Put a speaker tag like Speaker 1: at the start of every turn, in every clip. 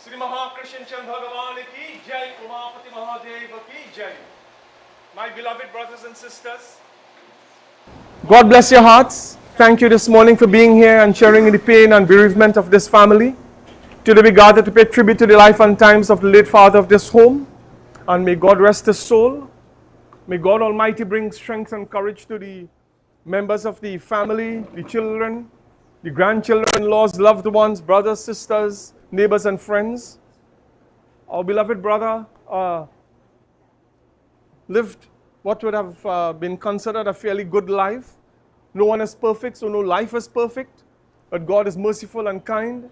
Speaker 1: Sri Mahakrishna Chan Bhagavan ki Jai, Umapati Mahadeva ki Jai. My beloved brothers and sisters, God bless your hearts. Thank you this morning for being here and sharing in the pain and bereavement of this family. Today we gather to pay tribute to the life and times of the late father of this home. And may God rest his soul. May God Almighty bring strength and courage to the members of the family, the children, the grandchildren, in-laws, loved ones, brothers, sisters, neighbors and friends. Our beloved brother lived what would have been considered a fairly good life. No one is perfect, so no life is perfect. But God is merciful and kind.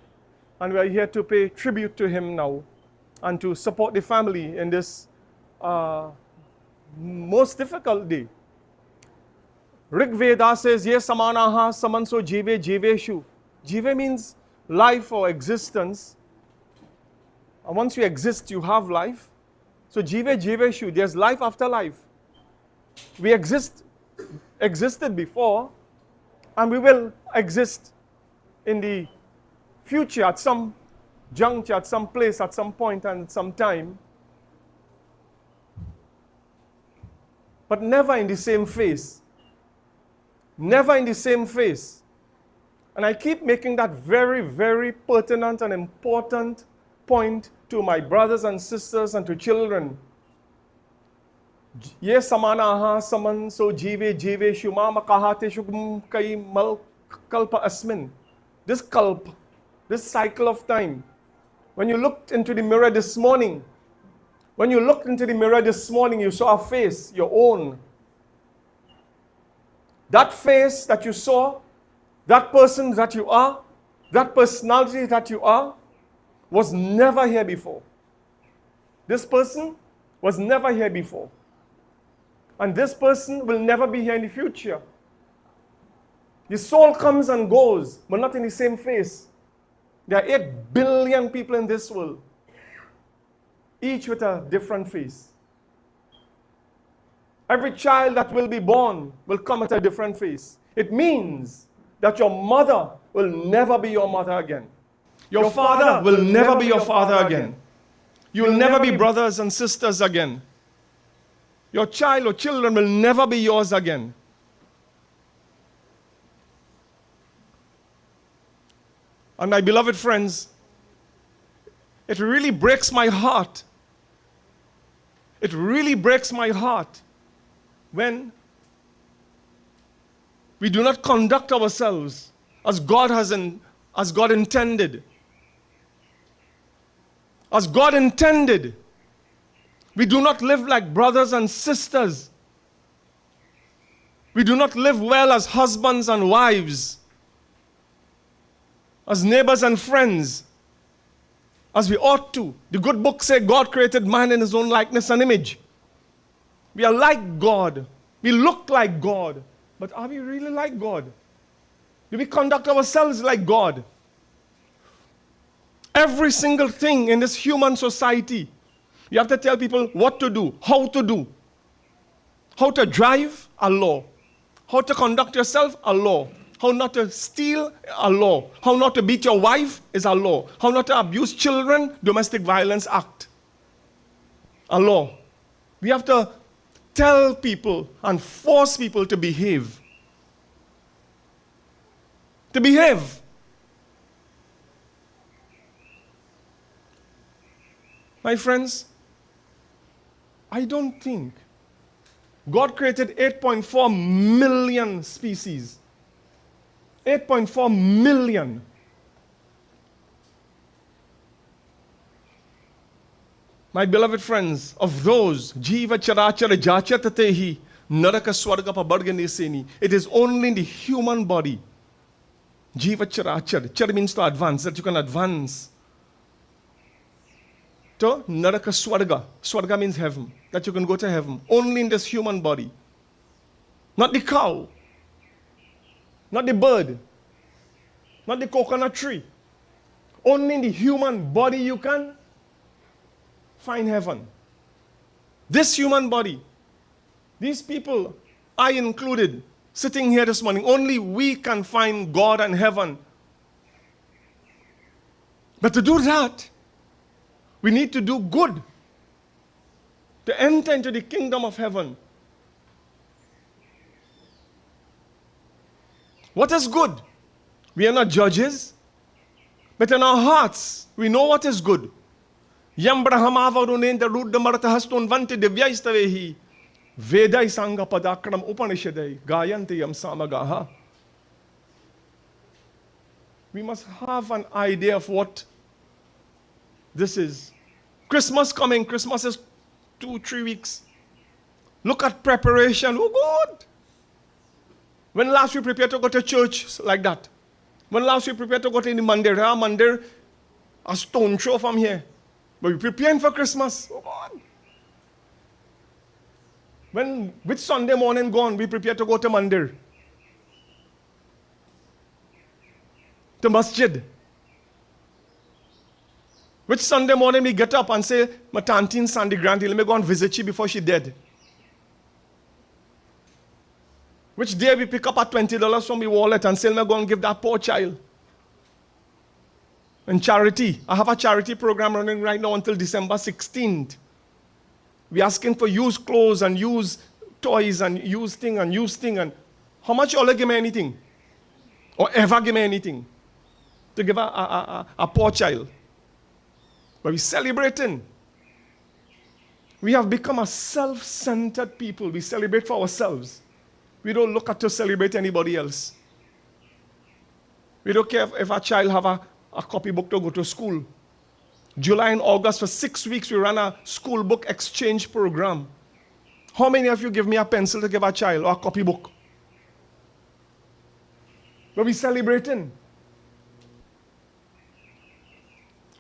Speaker 1: And we are here to pay tribute to him now and to support the family in this most difficult day. Rig Veda says, Ye samanaha samanso jive jiveshu. Jive means life or existence. And once you exist, you have life. So jive jiveshu, there's life after life. We existed before, and we will exist in the future at some juncture, at some place, at some point, and at some time. But never in the same phase. Never in the same phase. And I keep making that very, very pertinent and important point to my brothers and sisters and to children. Ye samanaha saman so jive jive shuma makahate shugum kai mal kalpa asmin. This kalp, this cycle of time. When you looked into the mirror this morning, you saw a face, your own. That face that you saw, that person that you are, that personality that you are, was never here before. This person was never here before. And this person will never be here in the future. The soul comes and goes, but not in the same face. There are 8 billion people in this world, each with a different face. Every child that will be born will come with a different face. It means that your mother will never be your mother again. Your father will never be your father again. You will never be brothers and sisters again. Your child or children will never be yours again. And my beloved friends, it really breaks my heart. It really breaks my heart when we do not conduct ourselves as God intended. As God intended. We do not live like brothers and sisters. We do not live well as husbands and wives, as neighbors and friends, as we ought to. The good book says God created man in his own likeness and image. We are like God. We look like God. But are we really like God? Do we conduct ourselves like God? Every single thing in this human society, you have to tell people what to do, how to do. How to drive, a law. How to conduct yourself, a law. How not to steal, a law. How not to beat your wife is a law. How not to abuse children, domestic violence act. A law. We have to tell people and force people to behave. To behave. My friends, I don't think God created 8.4 million species. 8.4 million. My beloved friends, of those, Jiva Charachara Jachatatehi, Naraka Swarga Pabarganiseni, it is only in the human body. Jiva Charachara. Char means to advance, that you can advance. To Naraka Swarga. Swarga means heaven, that you can go to heaven. Only in this human body. Not the cow. Not the bird. Not the coconut tree. Only in the human body you can find heaven. This human body. These people, I included, sitting here this morning, only we can find God and heaven. But to do that, We need to do good to enter into the kingdom of heaven. What is good? We are not judges, but in our hearts, we know what is good. Yam Brahmavarunen the root the Maratahastun Vanti Devyaistavehi Vedai Sanga Padakram Upanishadai Gayanti Yam Samagaha. We must have an idea of what this is. Christmas coming. Christmas is 2-3 weeks. Look at preparation. Oh God. When last we prepared to go to church like that? When last we prepared to go to the mandir? Mandir, a stone throw from here. But we're preparing for Christmas. Oh God. Which Sunday morning gone, we prepared to go to mandir? To masjid. Which Sunday morning we get up and say, my tantin Sandy Granty, let me go and visit you before she dead. Which day we pick up a $20 from my wallet and say, let me go and give that poor child. And charity. I have a charity program running right now until December 16th. We're asking for used clothes and used toys and used thing and used thing. And how much you all give me anything? Or ever give me anything? To give a poor child. But we're celebrating. We have become a self-centered people. We celebrate for ourselves. We don't look at to celebrate anybody else. We don't care if a child have a copybook to go to school. July and August, for 6 weeks, we ran a school book exchange program. How many of you give me a pencil to give a child or a copybook? But we're celebrating.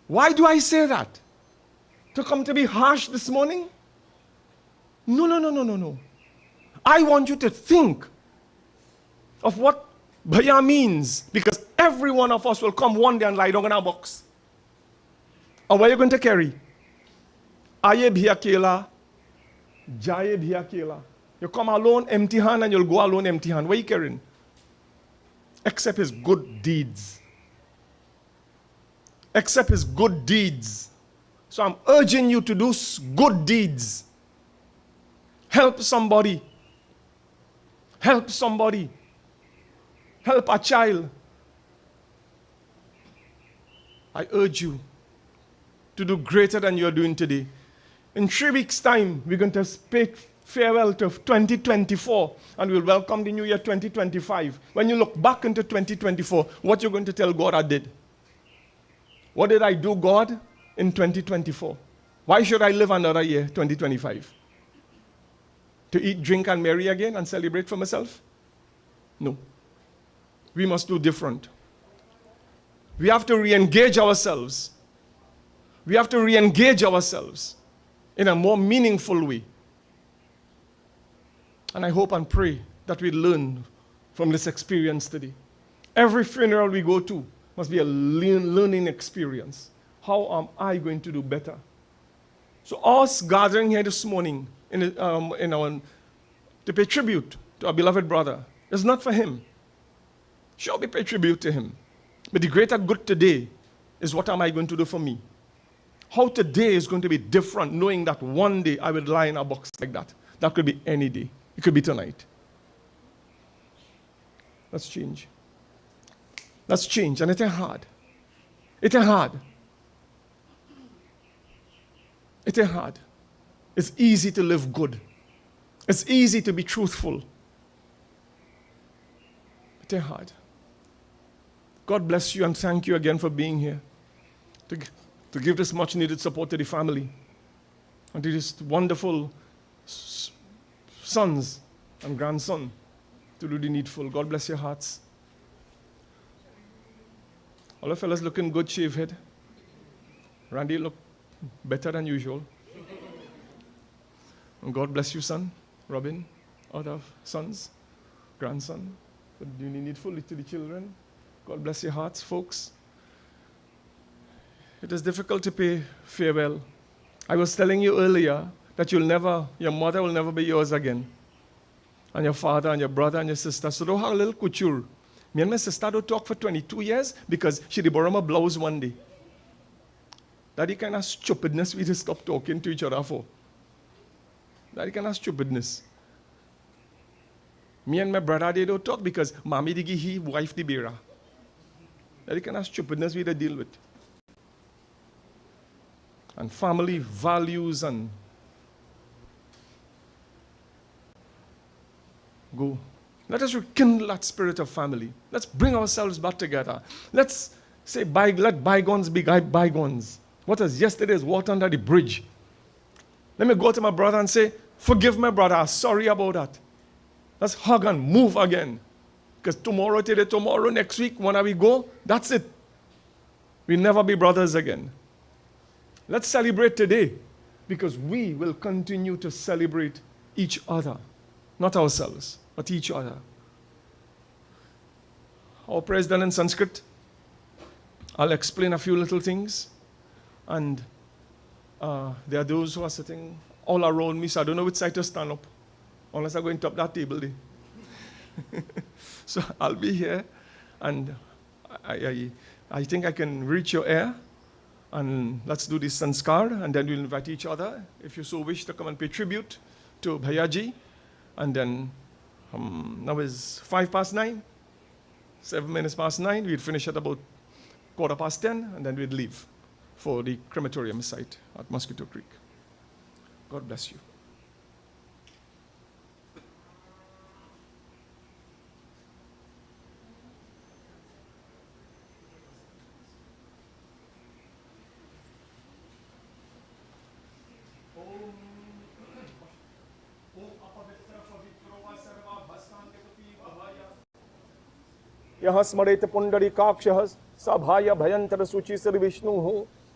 Speaker 1: Why do I say that? To come to be harsh this morning? No. I want you to think of what Bhaya means, because every one of us will come one day and lie down in our box. And what are you going to carry? Aye bhiya kela, jaye bhiya kela. You come alone empty hand and you'll go alone empty hand. What are you carrying? Except his good deeds. Except his good deeds. So I'm urging you to do good deeds. Help somebody. Help somebody. Help a child. I urge you to do greater than you're doing today. In 3 weeks' time, we're going to pay farewell to 2024 and we'll welcome the new year 2025. When you look back into 2024, what you're going to tell God I did? What did I do, God, in 2024? Why should I live another year, 2025? To eat, drink, and marry again and celebrate for myself? No. We must do different. We have to re-engage ourselves. We have to re-engage ourselves in a more meaningful way. And I hope and pray that we learn from this experience today. Every funeral we go to must be a learning experience. How am I going to do better? So us gathering here this morning to pay tribute to our beloved brother is not for him. Sure, we pay tribute to him. But the greater good today is what am I going to do for me? How today is going to be different, knowing that one day I will lie in a box like that. That could be any day. It could be tonight. Let's change. Let's change. And it ain't hard. It ain't hard. It ain't hard. It's easy to live good. It's easy to be truthful. It ain't hard. God bless you and thank you again for being here. To give this much needed support to the family. And to these wonderful sons and grandson to do the needful. God bless your hearts. All the fellas looking good, shave head. Randy look better than usual. And God bless you, son. Robin, other sons, grandson. Do the needful to the children. God bless your hearts, folks. It is difficult to pay farewell. I was telling you earlier that your mother will never be yours again. And your father and your brother and your sister. So don't have a little couture. Me and my sister don't talk for 22 years because she borrowed my blouse one day. That the kind of stupidness we just stop talking to each other for. That the kind of stupidness. Me and my brother, they don't talk because mommy digi he, wife the bearer. That the kind of stupidness we deal with. And family values and go. Let us rekindle that spirit of family. Let's bring ourselves back together. Let's say, let bygones be bygones. What is yesterday's water under the bridge? Let me go to my brother and say, forgive my brother, sorry about that. Let's hug and move again. Because tomorrow, today, tomorrow, next week, when we go, that's it. We'll never be brothers again. Let's celebrate today, because we will continue to celebrate each other. Not ourselves, but each other. Our prayer is done in Sanskrit. I'll explain a few little things. And there are those who are sitting all around me, so I don't know which side to stand up, unless I go into that table there. So I'll be here, and I think I can reach your ear. And let's do this sanskar, and then we'll invite each other, if you so wish, to come and pay tribute to Bhayaji. And then, now is 9:05, 7 minutes past 9. We'd finish at about 10:15, and then we'd leave for the crematorium site at Mosquito Creek. God bless you. यह स्मरेत पुंडरीकाक्षः सभाय भयंतर सूचि श्री विष्णुः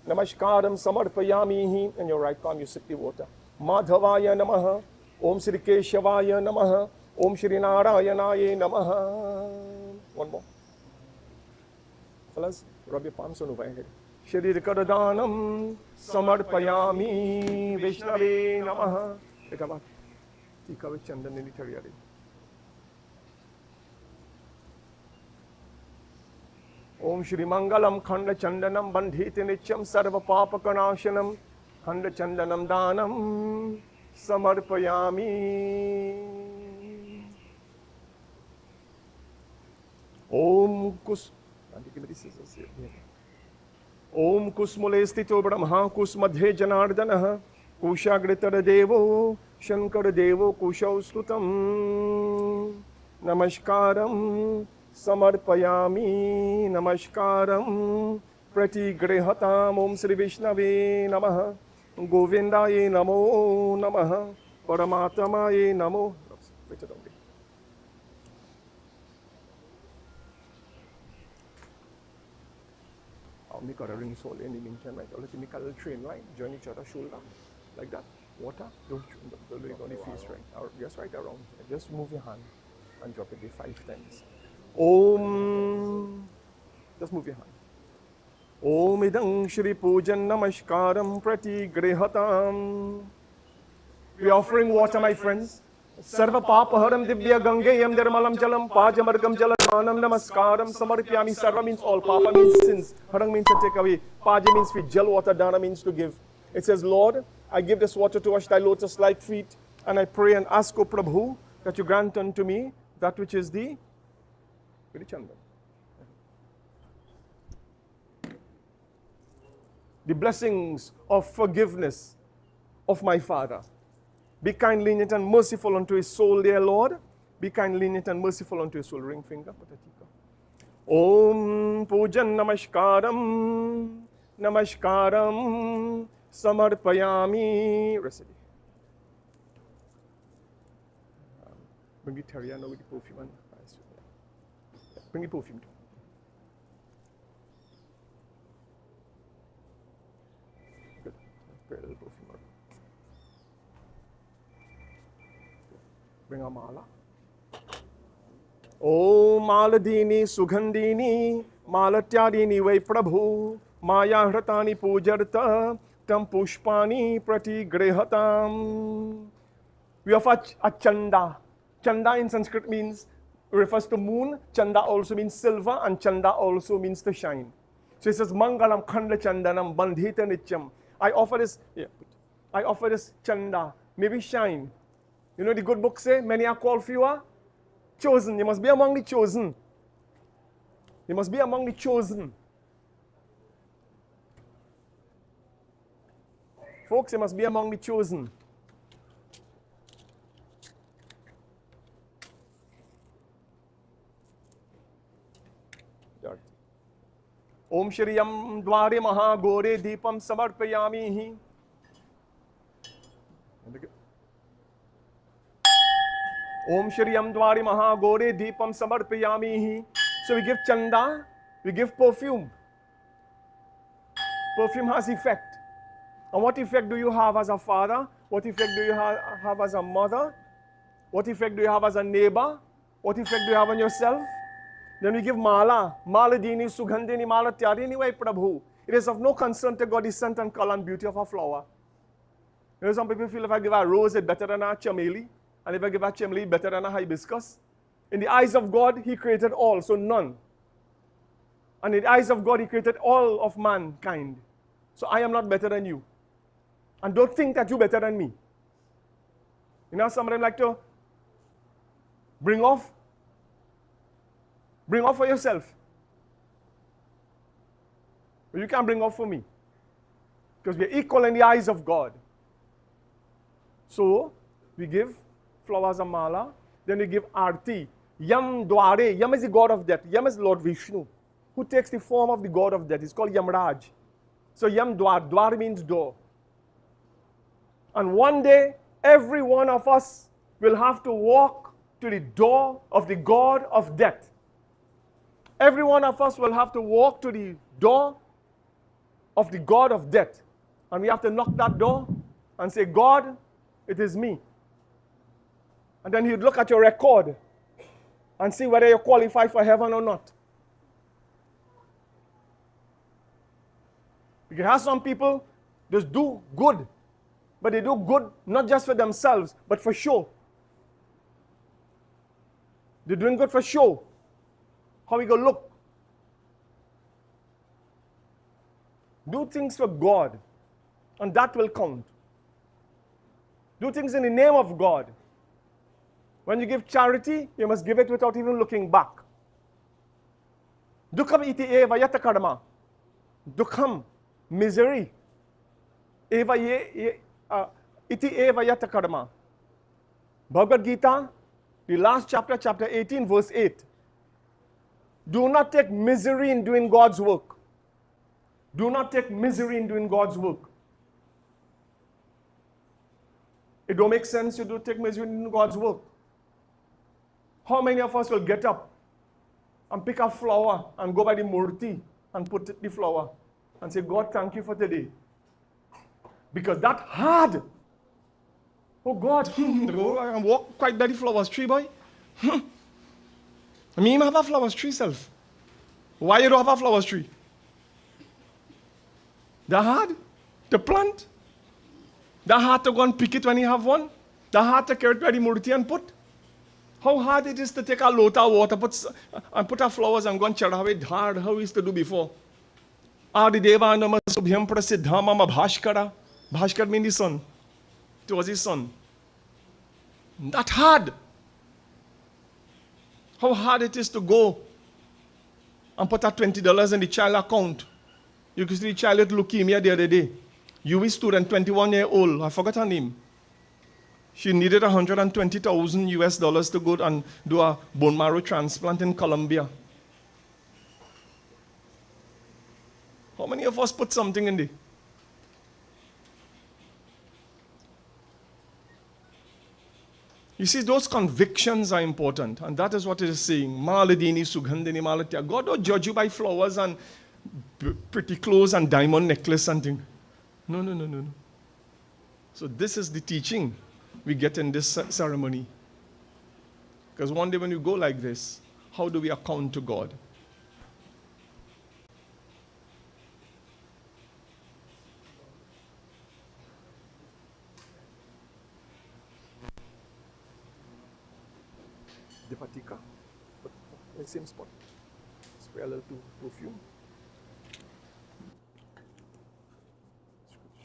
Speaker 1: नमस्कारं समर्पयामि. In your right palm you sip the water. माधवाय नमः. ओम श्री केशवाय नमः. ओम श्री नारायणाय नमः. One more. Fellas, rub your palms on over your head. शरीर करदानम समर्पयामि विष्णवे नमः. Take a bath. Tika with chandan in the teriyari. ओम श्री मंगलम खंड चंदनम बंधित नित्यम सर्व पाप कनाशनम खंड चंदनम दानम समर्पयामि. ओम कुसुमले स्थितो ब्रह्मा कुसुमध्ये जनार्दनः कुशाग्रतर देवो शंकर देवो कुशौ स्तुतम्. नमस्कारम समर्पयामि नमस्कारं प्रतिगृहताम्. ओम श्री विष्णवे नमः. गोविंदाय नमो नमः. परमात्माय नमो. I'll make a ring soul in the meantime, right? I'll let you make a little train line, join each other shoulder, like that. Water, don't on the face, right? Just right around. Just move your hand and drop it 5 times. Om. Just move your hand. Om idang Shri Pujan Namaskaram Prati Grihatam. We're offering water, my friends. Sarva Papaharam Divya Gangayam Dermalam Jalam Pajamargam Jalamanam Namaskaram Samarpyami. Sarva means all, Papa means sins, Harang means to take away, Paja means with Jal water, Dana means to give. It says, Lord, I give this water to wash thy lotus-like feet, and I pray and ask, O Prabhu, that you grant unto me that which is the blessings of forgiveness of my father. Be kind, lenient, and merciful unto his soul, dear Lord. Be kind, lenient, and merciful unto his soul. Ring finger. Om Pujan Namaskaram Namaskaram Samarpayami. Recipe. Bring the Tariana with the perfume. Bring the perfume. Good. Bring a little perfume. Bring a mala. Om Maladini Sugandini Malatyadini Vai Prabhu Maya Hratani Pujarta Tam Pushpani Prati Grihatam. We offer a chanda. Chanda in Sanskrit means, refers to moon. Chanda also means silver, and chanda also means to shine. So it says, Mangalam Khanda Chandanam Bandhita Nityam. I offer this chanda, maybe shine. You know the good book say, many are called, few are chosen. You must be among the chosen. You must be among the chosen. Folks, you must be among the chosen. Om Shriyam Dware Maha Gore Deepam Samarpayami. Om Shriyam Dware Maha Gore Deepam Samarpayami. So we give chanda, we give perfume. Perfume has effect. And what effect do you have as a father? What effect do you have as a mother? What effect do you have as a neighbor? What effect do you have on yourself? Then we give mala. Mala dini sugandhini mala tyarini vai prabhu. It is of no concern to God the scent and color and beauty of a flower. You know, some people feel if I give a rose, it's better than a chameli. And if I give a chameli, better than a hibiscus. In the eyes of God, He created all, so none. And in the eyes of God, He created all of mankind. So I am not better than you. And don't think that you're better than me. You know, some of them like to bring off for yourself. But you can't bring off for me. Because we're equal in the eyes of God. So, we give flowers and mala. Then we give arti. Yam Dware. Yam is the god of death. Yam is Lord Vishnu, who takes the form of the god of death. It's called Yamraj. So Yam Dwar. Dwar means door. And one day, every one of us will have to walk to the door of the god of death. Every one of us will have to walk to the door of the god of death. And we have to knock that door and say, God, it is me. And then He'd look at your record and see whether you qualify for heaven or not. You have some people just do good, but they do good not just for themselves, but for show. They're doing good for show. How we go look. Do things for God, and that will count. Do things in the name of God. When you give charity, you must give it without even looking back. Dukham iti eva yata karma. Dukham, misery. Eva iti eva yata karma. Bhagavad Gita, the last chapter, chapter 18, verse 8. Do not take misery in doing God's work. Do not take misery in doing God's work. It don't make sense you do take misery in God's work. How many of us will get up and pick a flower and go by the murti and put the flower and say, God, thank you for today. Because that hard. Oh God, I walk quite by the flowers tree, boy. I mean, I have a flowers tree self. Why you don't have a flowers tree? That hard to plant. That hard to go and pick it when you have one. That hard to carry it by the murti and put. How hard it is to take a lot of water and put our flowers and go and chara it hard, how we used to do before. Adi Deva Nama Subhyam Prasiddhama Bhashkara. Bhashkar means the sun. It was his son. That hard. How hard it is to go and put that $20 in the child account. You could see the child with leukemia the other day. UV student, 21-year-old. I forgot her name. She needed $120,000 to go and do a bone marrow transplant in Colombia. How many of us put something in there? You see, those convictions are important, and that is what it is saying. Maladini, Sugandhini, Malatya. God don't judge you by flowers and pretty clothes and diamond necklace and thing. No. So this is the teaching we get in this ceremony. Because one day when you go like this, how do we account to God? Depatika, but the same spot. Spray a little perfume.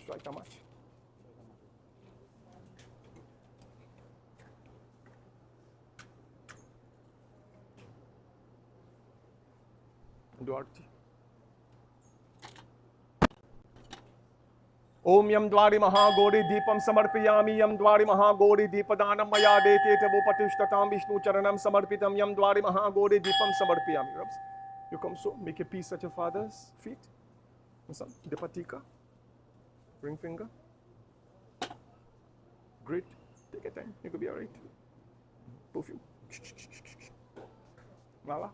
Speaker 1: Strike how much? Do arti. Om Yam Dwari Mahagori Deepam Samarpiyami Yam Dwari Mahagori Deepadanam Maya Dete Tavo Patishtatam Vishnu Charanam Samarpitam Yam Dwari Mahagori Deepam Samarpiyami. Rabs, you come so, make a peace at your father's feet. Son, Depatika. Ring finger. Great. Take your time. You could be alright. Perfume. Mala.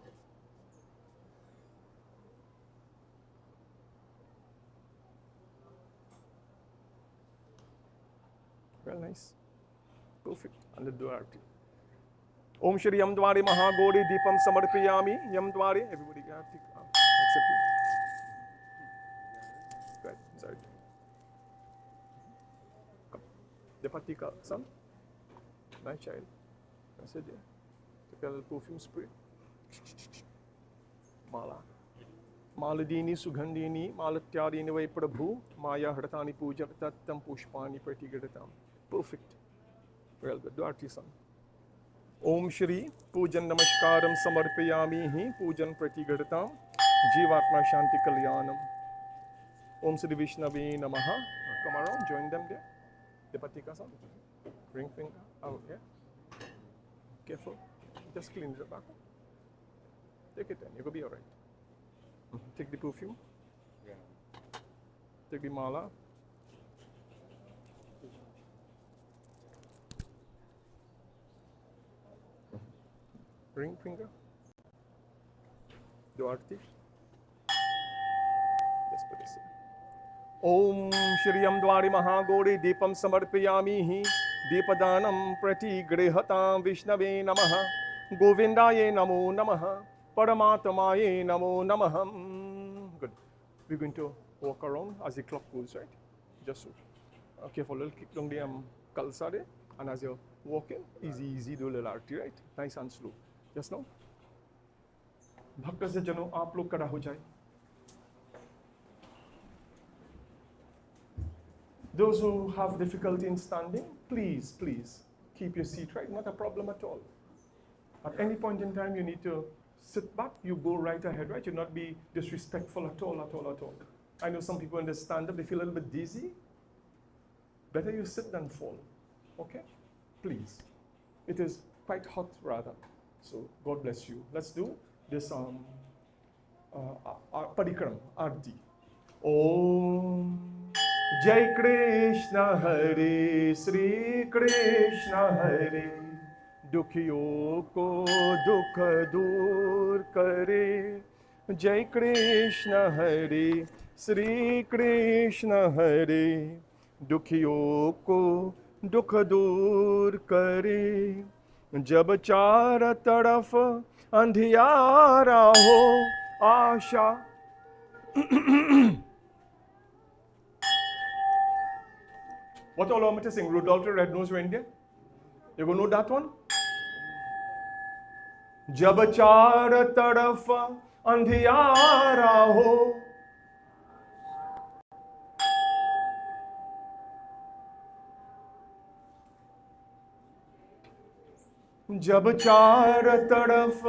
Speaker 1: Well, nice. Perfect. And the duality. Om Shri Yam Dwari Mahagori Deepam Samarpiyami. Yam Dwari. Everybody can accept it. Right. Sorry. Come. Depatika, son. My child. That's it, yeah. Take a little perfume spray. Mala. Maladini Sugandini, Malatyadini Vai Prabhu, Maya Hratani Puja Tattam Pushpani Pratigadatam. Perfect. Well good. Do arti son. Om Shri Pujan Namaskaram Samarpayami Hi Pujan Pratigadatam Jivatma Shanti Kalyanam. Om Sri Vishnavi Namaha. Come around, join them there. Depatika son. Ring finger. Out here. Careful. Just clean the back. Take it in. You're going to be alright. Take the perfume. Yeah. Take the mala. Ring finger. Do arti. Just put this in. Om Shri Yam Dwari Mahagori Deepam Samarpayami Hi Deepadanam Prati Grihatam Vishnave Namaha Govindaye Namo Namaha Paramatamaye Namo Namaham. Good. We're going to walk around as the clock goes, right? Just so. Careful, little kick down the kalsade, and as you're walking, easy, do a little arti, right? Nice and slow. Just now. Bhakta se jano, aap log kada ho jaye. Those who have difficulty in standing, please keep your seat, right? Not a problem at all. At any point in time, you need to sit back, you go right ahead, right? You'll not be disrespectful at all. I know some people when they stand up, they feel a little bit dizzy. Better you sit than fall, okay? Please. It is quite hot rather. So God bless you. Let's do this parikram, arti. Om Jai Krishna Hare Sri Krishna Hare दुखियों को दुख दूर करे जय कृष्ण हरे श्री कृष्ण हरे दुखियों को दुख दूर करे जब चार तरफ अंधियारा हो आशा What all am I saying? Rudolph the Red-Nosed Reindeer? You gonna know that one? जब चार तरफ अंधियारा हो जब चार तरफ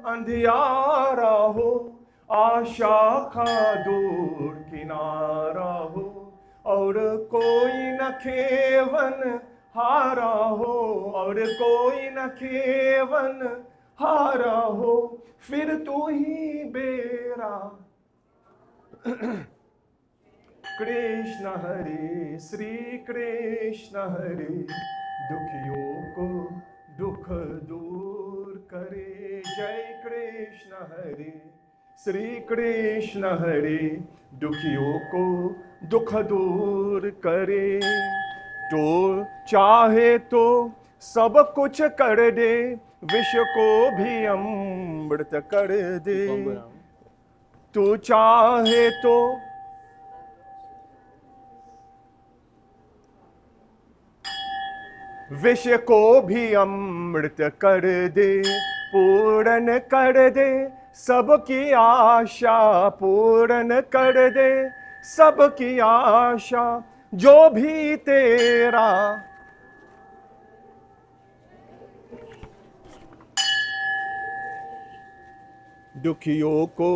Speaker 1: अंधियारा हो आशा का दूर किनारा हो और कोई न खेवन हारा हो और कोई न खेवन हारा हो फिर तू ही बेरा कृष्ण हरे श्री कृष्ण हरे दुखियों को दुख दूर करे जय कृष्ण हरे श्री कृष्ण हरे दुखियों को दुख दूर करे तो चाहे तो सब कुछ कर दे विष को भी अमृत कर दे तू चाहे तो विष को भी अमृत कर दे पूर्ण कर दे सबकी आशा पूर्ण कर दे सबकी आशा जो भी तेरा दुखियों को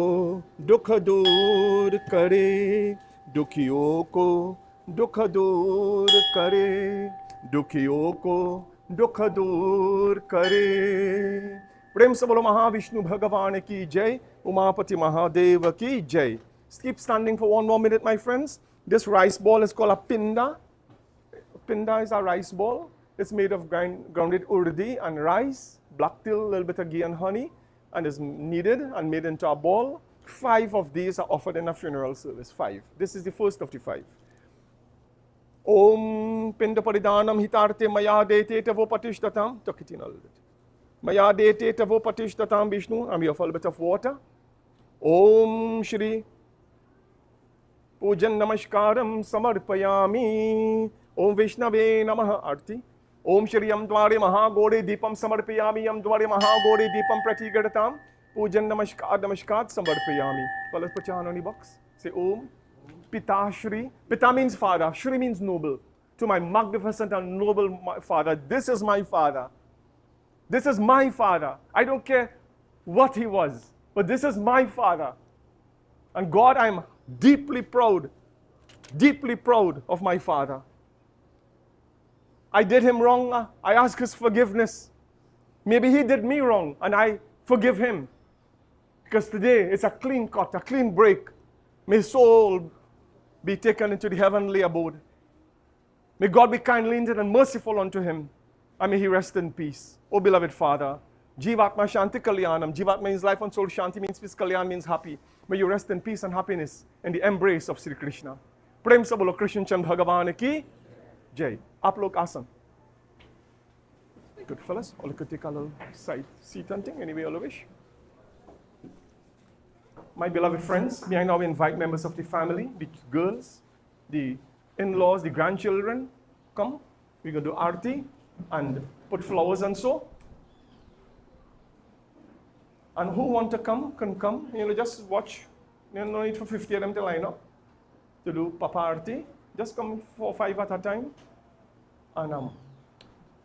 Speaker 1: दुख दूर करे, दुखियों को दुख दूर करे, दुखियों को दुख दूर करे। प्रेम से बोलो महाविष्णु भगवान की जय, उमापति महादेव की जय। Keep standing for one more minute, my friends. This rice ball is called a pinda. Pinda is a rice ball. It's made of grounded urdi and rice, black till, a little bit of ghee and honey, and is kneaded and made into a ball. 5 of these are offered in a funeral service. 5. This is the first of the 5. Om Pinda Paridanam Hitarte Maya Dete Tavo Patishtatam. Tuck it in a little bit. Maya Dete Tavo Patishtatam Vishnu. And we offer a little bit of water. Om Shri Pujan Namaskaram Samarpayami. Om Vishnave Namaha Arti. Om Shri Yam Dware Mahagore Deepam Samarpayami. Yam Dware Mahagore Deepam Pratigadatam. Pujan Namaskar Samarpayami. Well, let's put your hand on the box. Say Om. Pita Shri. Pita means father. Shri means noble. To my magnificent and noble father. This is my father. This is my father. I don't care what he was. But this is my father. And God, I'm deeply proud of my father. I did him wrong. I ask his forgiveness. Maybe he did me wrong and I forgive him. Because today it's a clean cut, a clean break. May his soul be taken into the heavenly abode. May God be kind, lenient, and merciful unto him. And may he rest in peace. Oh, beloved Father, Jivatma Shanti Kalyanam. Jivatma means life and soul. Shanti means peace. Kalyan means happy. May you rest in peace and happiness in the embrace of Sri Krishna. Prem se bolo Krishna Chand Bhagavan ki jai. Aap log asan. Good fellas. All could take a little side seat and thing, any way you wish. My beloved friends, may I now invite members of the family, the girls, the in-laws, the grandchildren, come. We're going to do arti and put flowers and so. And who want to come can come. You know, just watch. You no need for 50 of them to line up to do Papa Arti. Just come 4 or 5 at a time and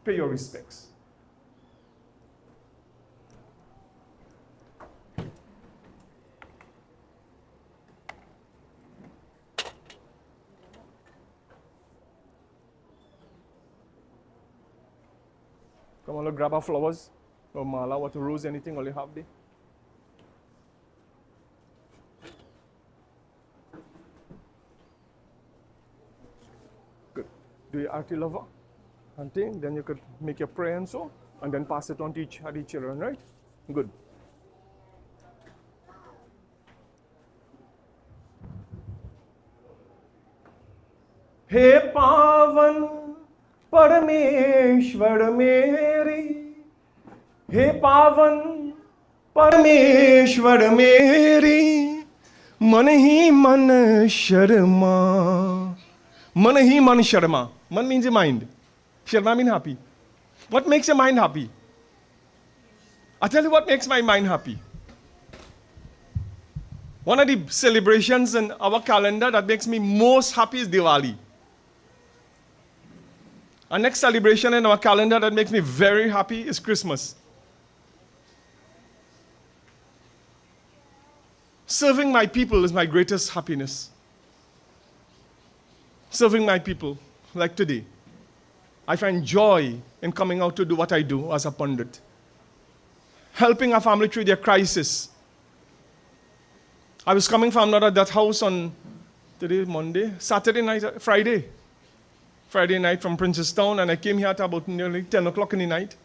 Speaker 1: pay your respects. Come on, grab our flowers or mala, what rose, anything, all you have there. Good. Do your arti lover and thing, then you could make your prayer and so, and then pass it on to each children, right? Good. Hey Pavan परमेश्वर मेरे, हे पावन परमेश्वर मेरे, मन ही मन शर्मा, मन ही मन Sharma. Man means your mind. Sharma means happy. What makes your mind happy? I tell you what makes my mind happy. One of the celebrations in our calendar that makes me most happy is Diwali. Our next celebration in our calendar that makes me very happy is Christmas. Serving my people is my greatest happiness. Serving my people, like today. I find joy in coming out to do what I do as a pundit. Helping a family through their crisis. I was coming from that house on today, Monday, Saturday night, Friday night from Princestown, and I came here at about nearly 10 o'clock in the night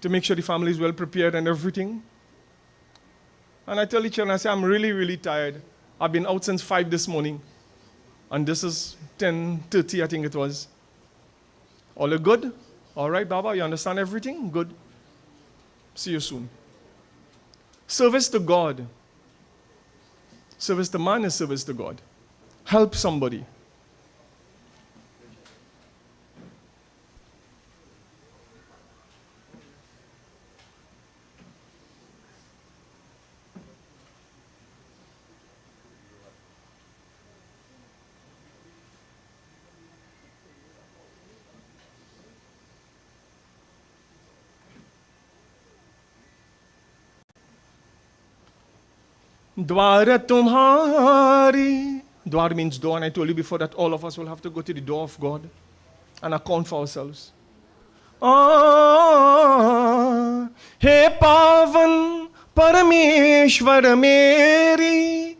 Speaker 1: to make sure the family is well prepared and everything. And I tell each other, I say, I'm really, really tired. I've been out since 5 this morning, and this is 10:30, I think it was. All are good? All right, Baba, you understand everything? Good. See you soon. Service to God. Service to man is service to God. Help somebody. द्वार तुम्हारी. Dwar means door, and I told you before that all of us will have to go to the door of God and account for ourselves. हे पावन परमेश्वर मेरी,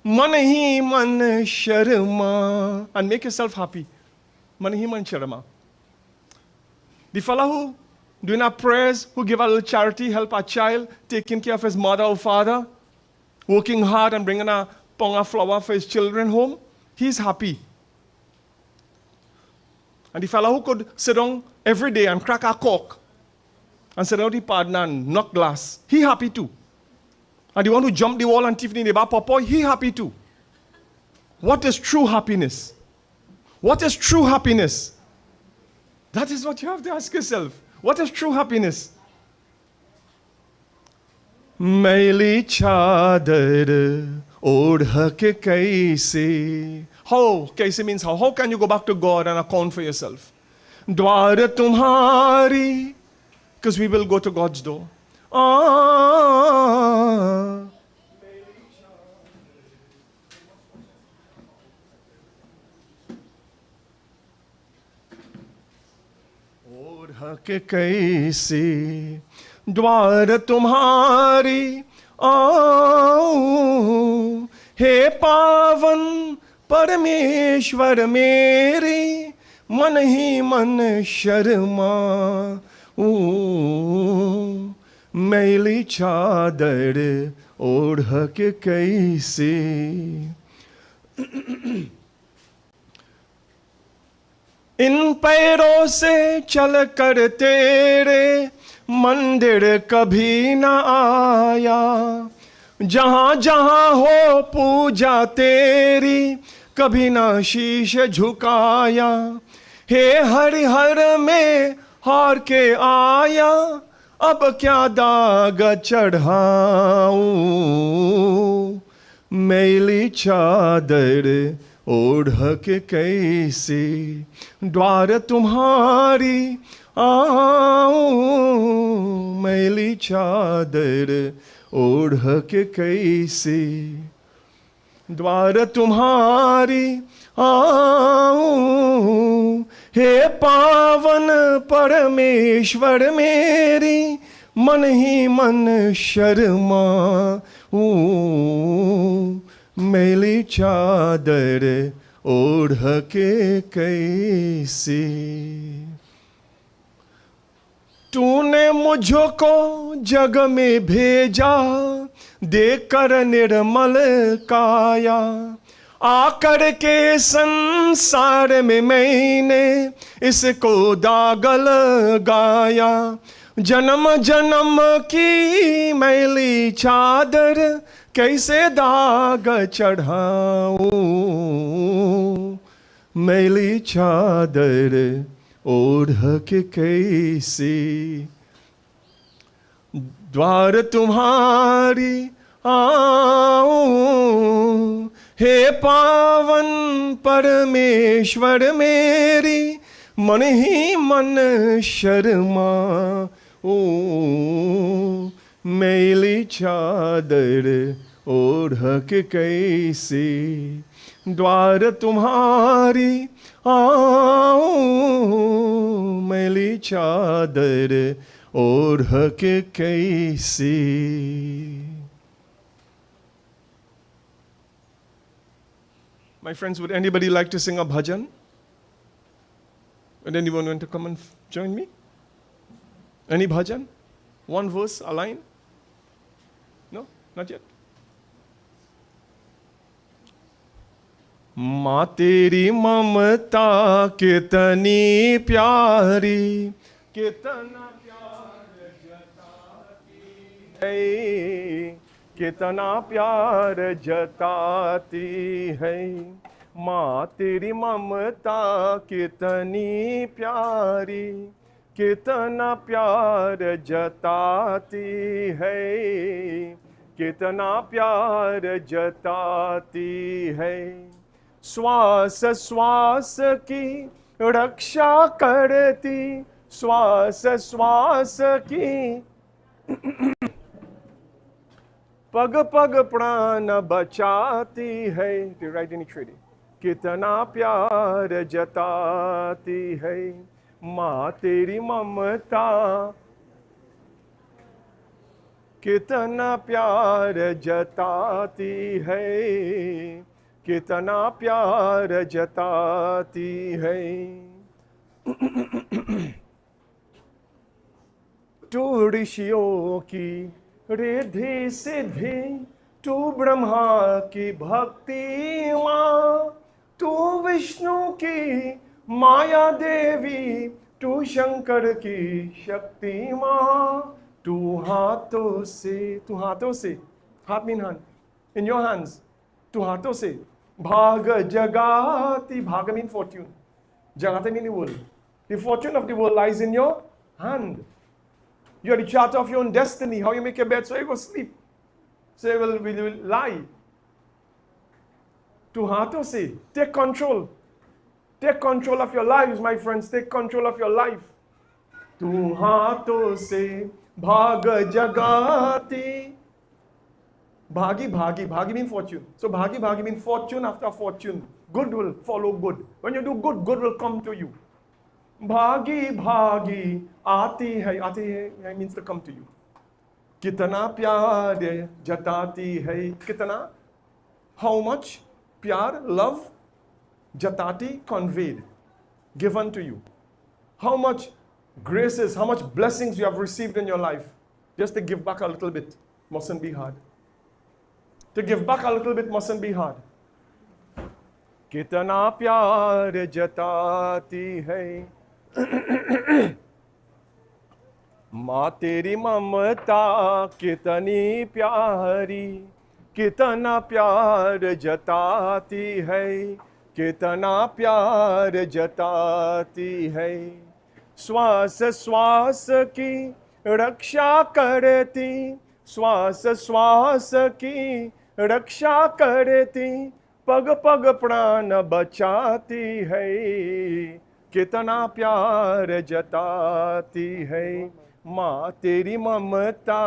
Speaker 1: मन ही मन Sharma. And make yourself happy. Man hi man sharma. The fellow who doing our prayers, who give a little charity, help a child, taking care of his mother or father, working hard and bringing a pound of flour for his children home, he's happy. And the fellow who could sit down every day and crack a cork and sit down the partner and knock glass, he happy too. And the one who jumped the wall and Tiffany neighbor Popoy, he happy too. What is true happiness? What is true happiness? That is what you have to ask yourself. What is true happiness? मैली चादर ओढ़ के कैसे. How? कैसे means how. How can you go back to God and account for yourself? द्वार तुम्हारी, because we will go to God's door. ओढ़ के कैसे द्वार तुम्हारी आओ, हे पावन परमेश्वर मेरे, मन ही मन शर्मा. मैली चादर ओढ़ के कैसे. इन पैरों से चल कर तेरे मंदिर कभी न आया, जहाँ जहाँ हो पूजा तेरी कभी न शीश झुकाया. हे हरिहर में हार के आया, अब क्या दाग चढ़ाऊं. मैली चादर ओढ़ के कैसे द्वार तुम्हारी आओ. मैली चादर ओढ़ के कैसे द्वार तुम्हारी आओ. हे पावन परमेश्वर मेरी, मन ही मन शर्मा. मैली चादर ओढ़ के कैसे. तूने मुझको जग में भेजा, देकर निर्मल काया. आकर के संसार में मैंने इसको दाग लगाया. जन्म जन्म की मैली चादर कैसे दाग चढ़ाऊं. मैली चादर ओढ़ के कैसे द्वार तुम्हारी आओ. हे पावन परमेश्वर मेरी, मन ही मन शर्मा. मैली चादर ओढ़ के कैसे द्वार तुम्हारी आओ. मैली चादर ओढ़ के कैसे. My friends, would anybody like to sing a bhajan? Would anyone want to come and join me? Any bhajan? One verse, a line? No? Not yet? माँ तेरी ममता कितनी प्यारी, कितना प्यार जताती है, कितना प्यार जताती है. माँ तेरी ममता कितनी प्यारी, कितना प्यार जताती है, कितना प्यार जताती है. श्वास श्वास की रक्षा करती, श्वास श्वास की पग पग प्राण बचाती है, राइट इन इक्वेटी, कितना प्यार जताती है माँ तेरी ममता, कितना प्यार जताती है, कितना प्यार जताती है। तू ऋषियों की रिद्धि सिद्धि, तू ब्रह्मा की भक्ति माँ, तू विष्णु की माया देवी, तू शंकर की शक्ति माँ, तू हाथों से, हाथ mean hand, in your hands, तू हाथों से भाग जगाती, भाग मीन फॉर्च्यून, जगाते mean world, the fortune of the world lies in your hand. You are the charter of your own destiny. How you make your bed, so you will sleep, so you will lie. To हाथों से, take control. Take control of your lives, my friends. Take control of your life. तू हाथों से भाग जगाती, भागी भागी, भागी mean fortune. So भागी भागी mean fortune after fortune. Good will follow good. When you do good, good will come to you. भागी भागी आती है means to come to you. कितना प्यार जताती है, कितना, how much, प्यार, love, jatati, conveyed, given to you. How much graces, how much blessings you have received in your life. Just to give back a little bit mustn't be hard. To give back a little bit mustn't be hard. कितना प्यार जताती है माँ तेरी ममता, कितनी प्यारी, कितना प्यार जताती है, कितना प्यार जताती है। श्वास श्वास की रक्षा करती, श्वास श्वास की रक्षा करती, पग पग प्राण बचाती है, कितना प्यार जताती है माँ तेरी ममता,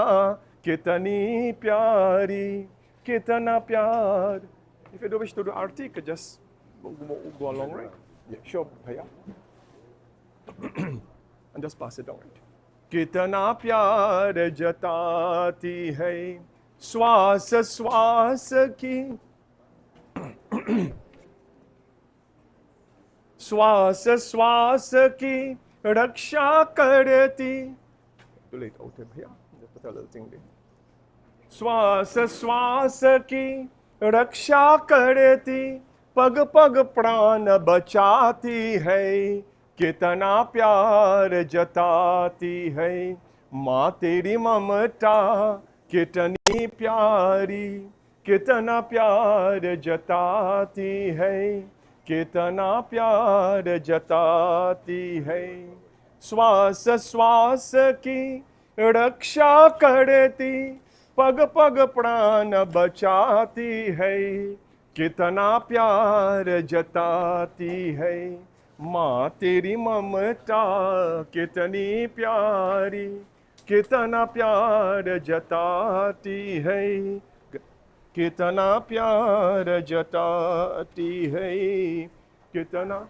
Speaker 1: कितनी प्यारी, कितना प्यार. If you don't wish to do arti, you could just go along, right? Yeah, sure, bhaiya. And just pass it down, right? कितना प्यार जताती है श्वास श्वास की, श्वास श्वास की रक्षा करती. Too late, okay, भैया. Just put a little thing there. श्वास श्वास की रक्षा करती, पग पग प्राण बचाती है, कितना प्यार जताती है माँ तेरी ममता, कितनी प्यारी, कितना प्यार जताती है, कितना प्यार जताती है. श्वास श्वास की रक्षा करती, पग पग प्राण बचाती है, कितना प्यार जताती है माँ तेरी ममता, कितनी प्यारी, कितना प्यार जताती है, कितना प्यार जताती है, कितना.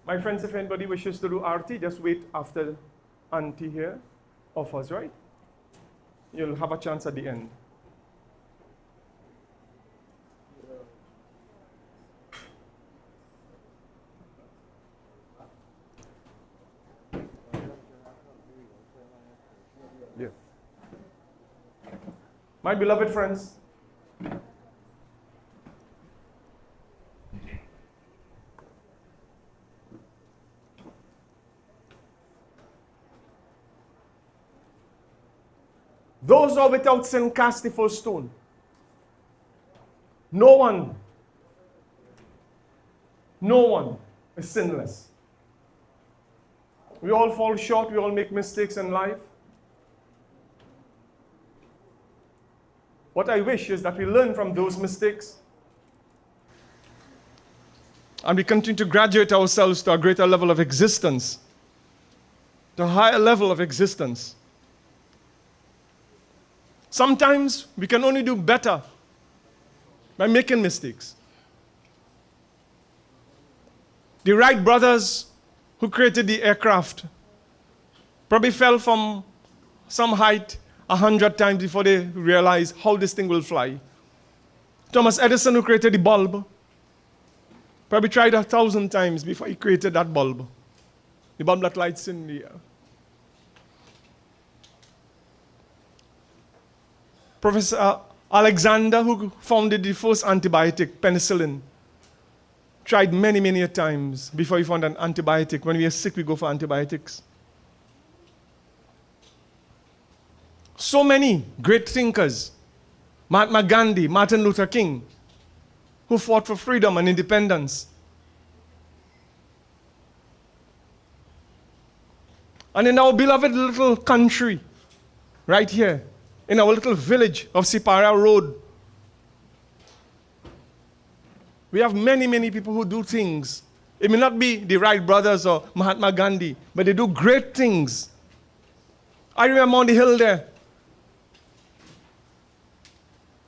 Speaker 1: My friends, if anybody wishes to do arti, just wait after auntie here offers, right? You'll have a chance at the end. Yeah. My beloved friends, those who are without sin cast the first stone. No one is sinless. We all fall short, we all make mistakes in life. What I wish is that we learn from those mistakes and we continue to graduate ourselves to a greater level of existence. to a higher level of existence. Sometimes we can only do better by making mistakes. The Wright brothers who created the aircraft probably fell from some height 100 times before they realized how this thing will fly. Thomas Edison, who created the bulb, probably tried 1,000 times before he created that bulb. The bulb that lights in the air. Professor Alexander, who founded the first antibiotic, penicillin, tried many, many times before he found an antibiotic. When we are sick, we go for antibiotics. So many great thinkers, Mahatma Gandhi, Martin Luther King, who fought for freedom and independence. And in our beloved little country, right here, in our little village of Sipara Road, we have many, many people who do things. It may not be the Wright brothers or Mahatma Gandhi, but they do great things. I remember on the hill there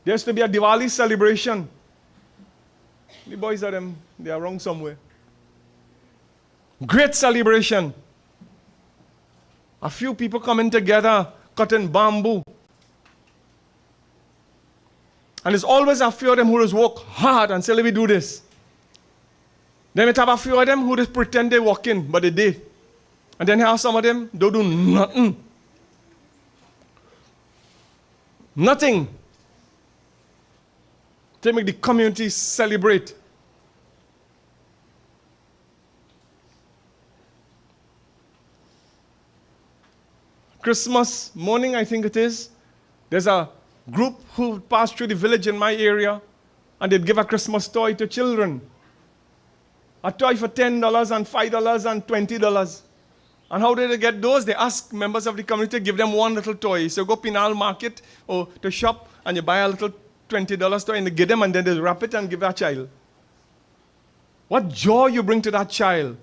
Speaker 1: used to be a Diwali celebration. The boys are them, they are wrong somewhere. Great celebration. A few people coming together, cutting bamboo. And there's always a few of them who just work hard and say, let me do this. Then we have a few of them who just pretend they walk in, but they did. And then have some of them, don't do nothing. Nothing. To make the community celebrate. Christmas morning, I think it is, there's a group who passed through the village in my area, and they'd give a Christmas toy to children. A toy for $10 and $5 and $20. And how did they get those? They ask members of the community to give them one little toy. So go Pinal Market or to shop, and you buy a little $20 toy, and they give them, and then they wrap it and give that child. What joy you bring to that child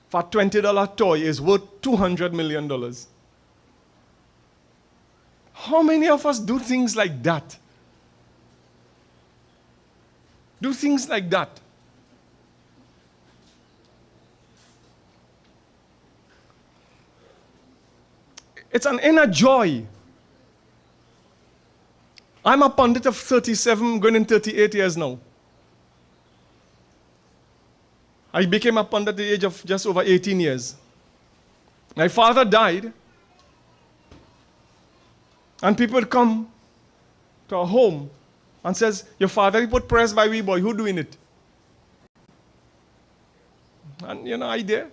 Speaker 1: for a $20 toy is worth $200 million. How many of us do things like that? Do things like that. It's an inner joy. I'm a pundit of 37, going in 38 years now. I became a pundit at the age of just over 18 years. My father died. And people would come to our home and says, your father, he put prayers by wee boy, who doing it? And I there.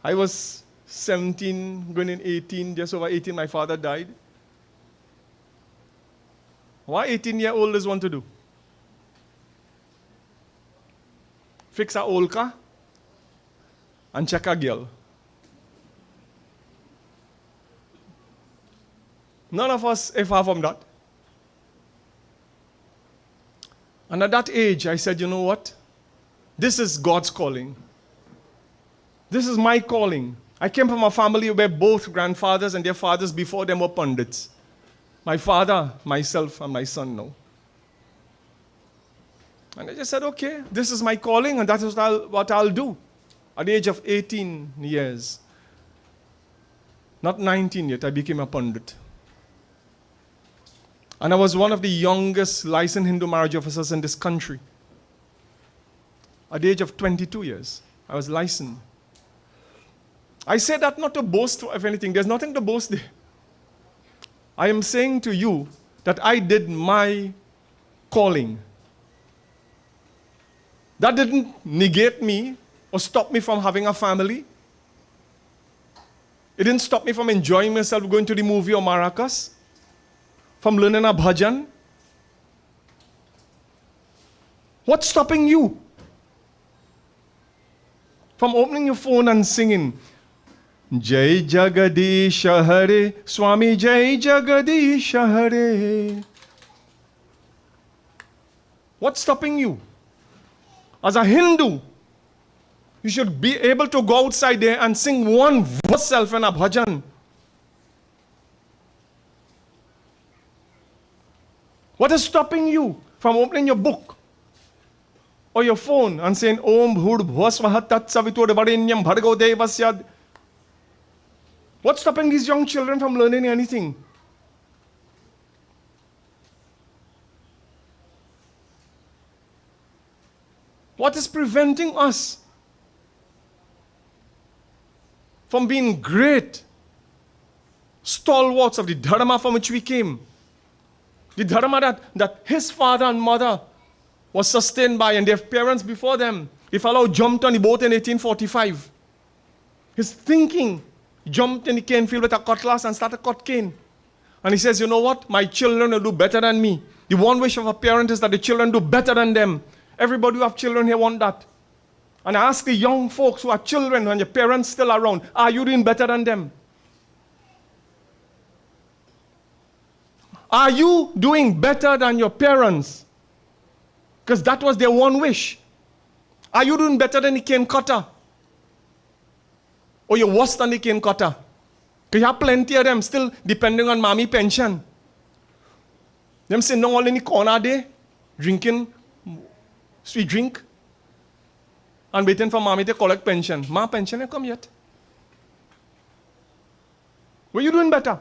Speaker 1: I was 17, going in 18, just over 18, my father died. What 18-year-olds want to do? Fix a old car and check a girl. None of us are far from that. And at that age, I said, you know what? This is God's calling. This is my calling. I came from a family where both grandfathers and their fathers before them were pundits. My father, myself, and my son now. And I just said, okay, this is my calling, and that is what I'll do. At the age of 18 years, not 19 yet, I became a pundit. And I was one of the youngest licensed Hindu marriage officers in this country. At the age of 22 years, I was licensed. I say that not to boast of anything. There's nothing to boast there. I am saying to you that I did my calling. That didn't negate me or stop me from having a family. It didn't stop me from enjoying myself going to the movie or maracas, from learning a bhajan. What's stopping you from opening your phone and singing, Jai Jagadish Hare, Swami Jai Jagadish Hare? What's stopping you? As a Hindu, You should be able to go outside there and sing one verse self in a bhajan. What is stopping you from opening your book or your phone and saying, Om Bhur Bhusvaha Tat Savitur Varenyam Bhargo Devasya? What's stopping these young children from learning anything? What is preventing us from being great stalwarts of the dharma from which we came? The dharma that his father and mother was sustained by, and their parents before them. The fellow jumped on the boat in 1845. His thinking jumped in the cane field with a cutlass and started cut cane. And he says, you know what? My children will do better than me. The one wish of a parent is that the children do better than them. Everybody who have children here want that. And I ask the young folks who are children and your parents still around, are you doing better than them? Are you doing better than your parents? Because that was their one wish. Are you doing better than the cane cutter? Or you're worse than the cane cutter? Because you have plenty of them still depending on mommy pension. Them sitting down all in the corner there, drinking sweet drink, and waiting for mommy to collect pension. Ma pension ain't come yet. Were you doing better?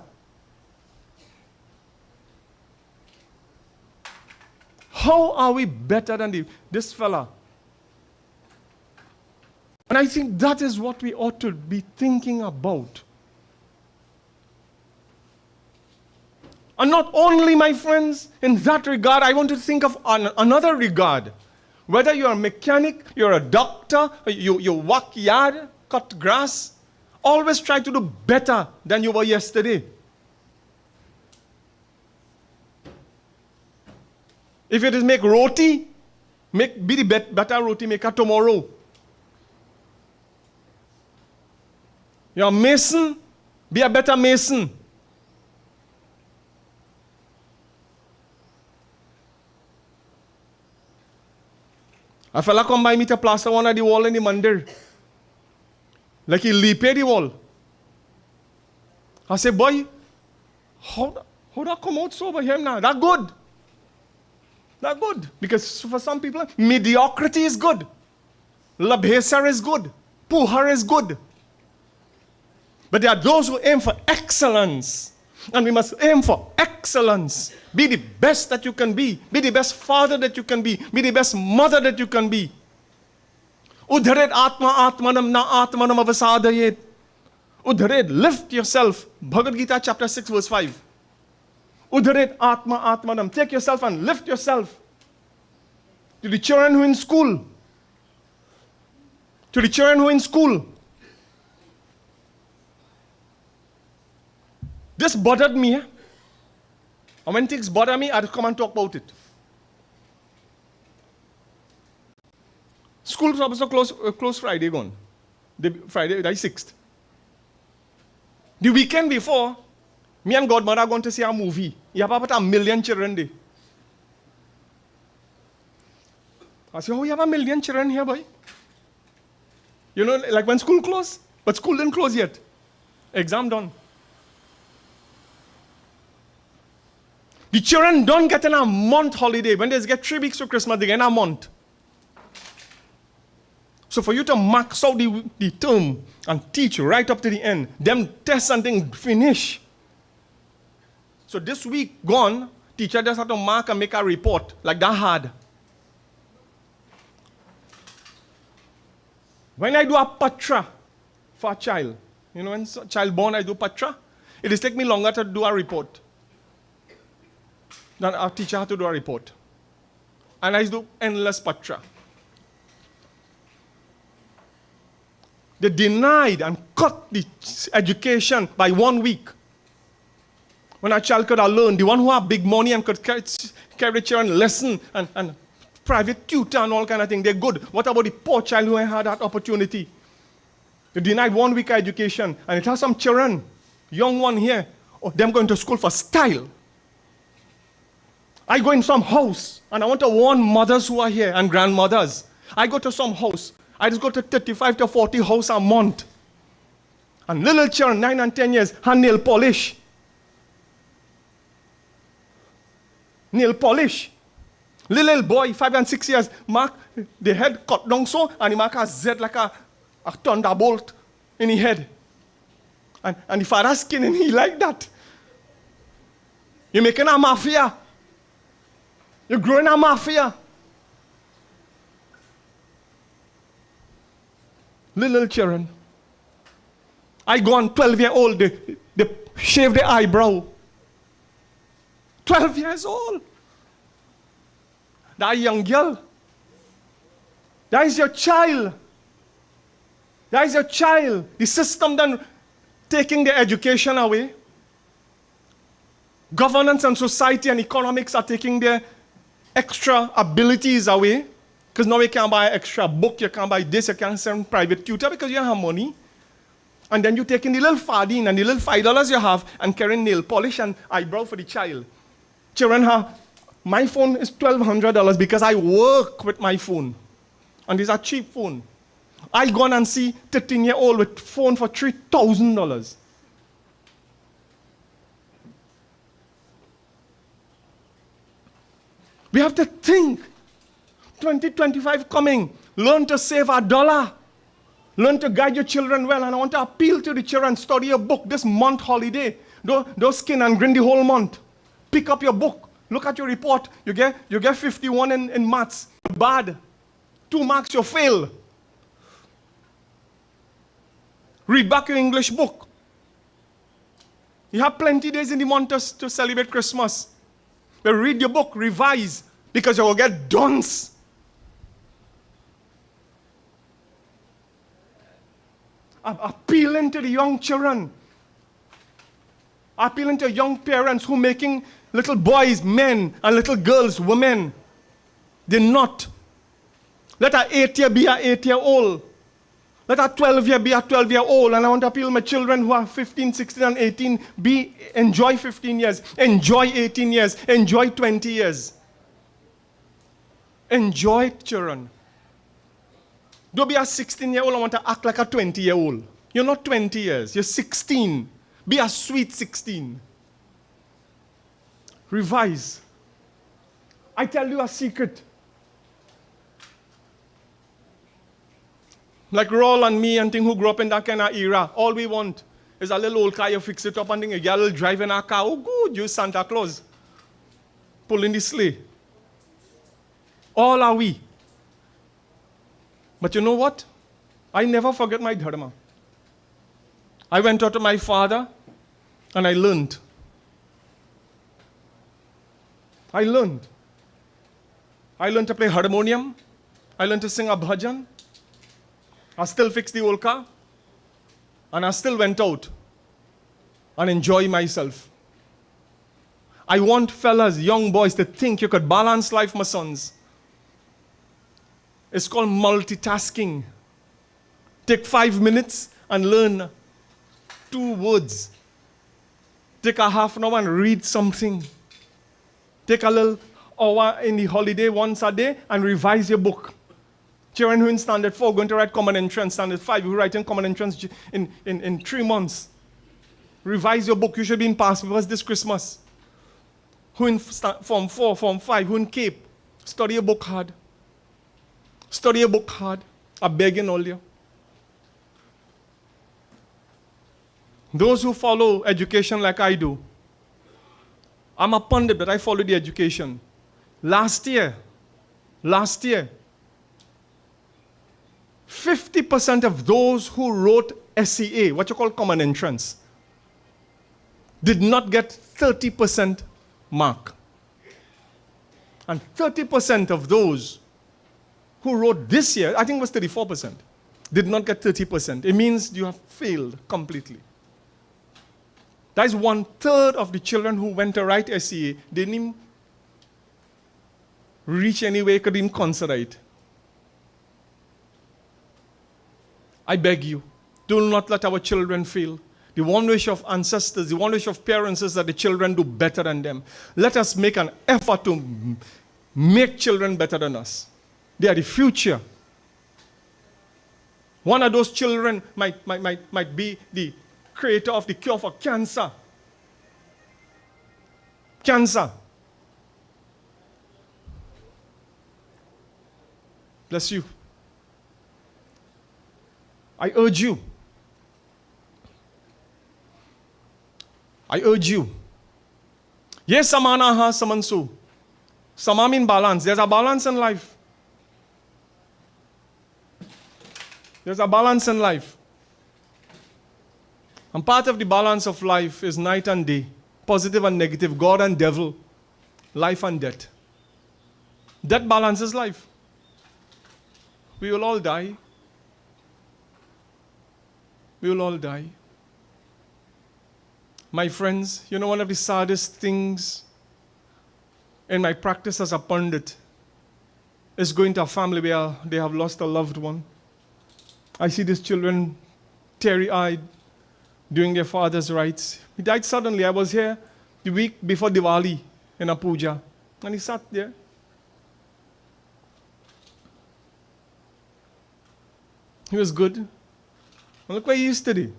Speaker 1: How are we better than this fella? And I think that is what we ought to be thinking about. And not only, my friends, in that regard, I want to think of another regard. Whether you're a mechanic, you're a doctor, you work yard, cut grass, always try to do better than you were yesterday. If it is make roti, be the better roti maker tomorrow. You're a mason, be a better mason. A fella come by me to plaster one of the wall in the mandir. Like he leaped the wall. I say, boy, how that come out so by him now? That good. That good. Because for some people, mediocrity is good. Labhesar is good. Puhar is good. But there are those who aim for excellence. And we must aim for excellence. Be the best that you can be. Be the best father that you can be. Be the best mother that you can be. Udharet atma atmanam na atmanam avasadayet. Udharet, lift yourself. Bhagavad Gita chapter 6 verse 5. Udharet atma atmanam. Take yourself and lift yourself. To the children who are in school. To the children who are in school. This bothered me. And when things bother me, I'd come and talk about it. School was supposed to close Friday gone. Friday, the 6th. The weekend before, me and Godmother are going to see a movie. You have about 1 million children there. I said, oh, you have 1 million children here, boy? You know, like when school closed? But school didn't close yet. Exam done. The children don't get in a month holiday. When they get 3 weeks to Christmas, they get in a month. So for you to max out the term and teach right up to the end, them test and things finish. So this week gone, teacher just have to mark and make a report. Like that hard. When I do a patra for a child, you know, when a child born, I do patra, it is take me longer to do a report. Then our teacher had to do a report. And I do endless patra. They denied and cut the education by 1 week. When a child could have learned, the one who had big money and could carry the children lesson and private tutor and all kind of things, they're good. What about the poor child who had that opportunity? They denied 1 week education. And it has some children, young one here, them going to school for style. I go in some house, and I want to warn mothers who are here and grandmothers. I go to some house, I just go to 35 to 40 house a month. And little children, 9 and 10 years, have nail polish. Nail polish. Little boy, 5 and 6 years, mark the head cut down so, and he mark a Z like a thunderbolt in his head. And the father skin and he like that. You're making a mafia. You're growing a mafia. Little children. I go on 12-year-old, they shave their eyebrow. 12 years old. That young girl. That is your child. That is your child. The system then taking their education away. Governance and society and economics are taking their extra abilities away. Because now you can't buy an extra book, you can't buy this, you can't send private tutor because you don't have money. And then you take in the little fardine and the little $5 you have and carrying nail polish and eyebrow for the child. Children have, my phone is $1,200 because I work with my phone. And these are cheap phone. I go on and see 13-year-old with phone for $3,000. We have to think. 2025 coming. Learn to save $1. Learn to guide your children well. And I want to appeal to the children. Study a book this month holiday. Don't skin and grin the whole month. Pick up your book. Look at your report. You get 51 in maths. Bad. 2 marks you fail. Read back your English book. You have plenty days in the month to celebrate Christmas. But read your book, revise, because you will get dunce. Appealing to the young children. Appealing to young parents who are making little boys men and little girls women. They're not. Let our 8-year be an 8-year-old. Let our 12-year be a 12-year-old. And I want to appeal to my children who are 15, 16, and 18. Enjoy 15 years. Enjoy 18 years. Enjoy 20 years. Enjoy it, children. Don't be a 16-year-old and want to act like a 20-year-old. You're not 20 years. You're 16. Be a sweet 16. Revise. I tell you a secret. Like Raul and me and thing who grew up in that kind of era, all we want is a little old car, you fix it up and thing, a girl will drive in our car. Oh, good, you Santa Claus. Pulling the sleigh. All are we. But you know what? I never forget my dharma. I went out to my father and I learned. I learned to play harmonium. I learned to sing a bhajan. I still fixed the old car. And I still went out and enjoy myself. I want fellas, young boys, to think you could balance life, my sons. It's called multitasking. Take 5 minutes and learn 2 words. Take a half an hour and read something. Take a little hour in the holiday once a day and revise your book. Children who in standard 4 going to write common entrance, standard 5 who writing common entrance in 3 months. Revise your book. You should be in past papers this Christmas. Who in form 4, form 5, who in Cape. Study your book hard. Study your book hard. I'm begging all you. Those who follow education like I do, I'm a pundit, but I follow the education. Last year, 50% of those who wrote SEA, what you call common entrance, did not get 30% mark. And 30% of those who wrote this year, I think it was 34%, did not get 30%. It means you have failed completely. That is 1/3 of the children who went to write SEA. They didn't even reach anywhere, couldn't even consider it. I beg you, do not let our children fail. The one wish of ancestors, the one wish of parents is that the children do better than them. Let us make an effort to make children better than us. They are the future. One of those children might be the creator of the cure for cancer. Cancer. Bless you. I urge you. I urge you. Yes, samana ha samansu. Sama mean balance. There's a balance in life. There's a balance in life. And part of the balance of life is night and day. Positive and negative. God and devil. Life and death. That balances life. We will all die. We will all die. My friends, you know one of the saddest things in my practice as a pundit is going to a family where they have lost a loved one. I see these children teary-eyed doing their father's rites. He died suddenly. I was here the week before Diwali in a puja, and he sat there. He was good. And look where he is today.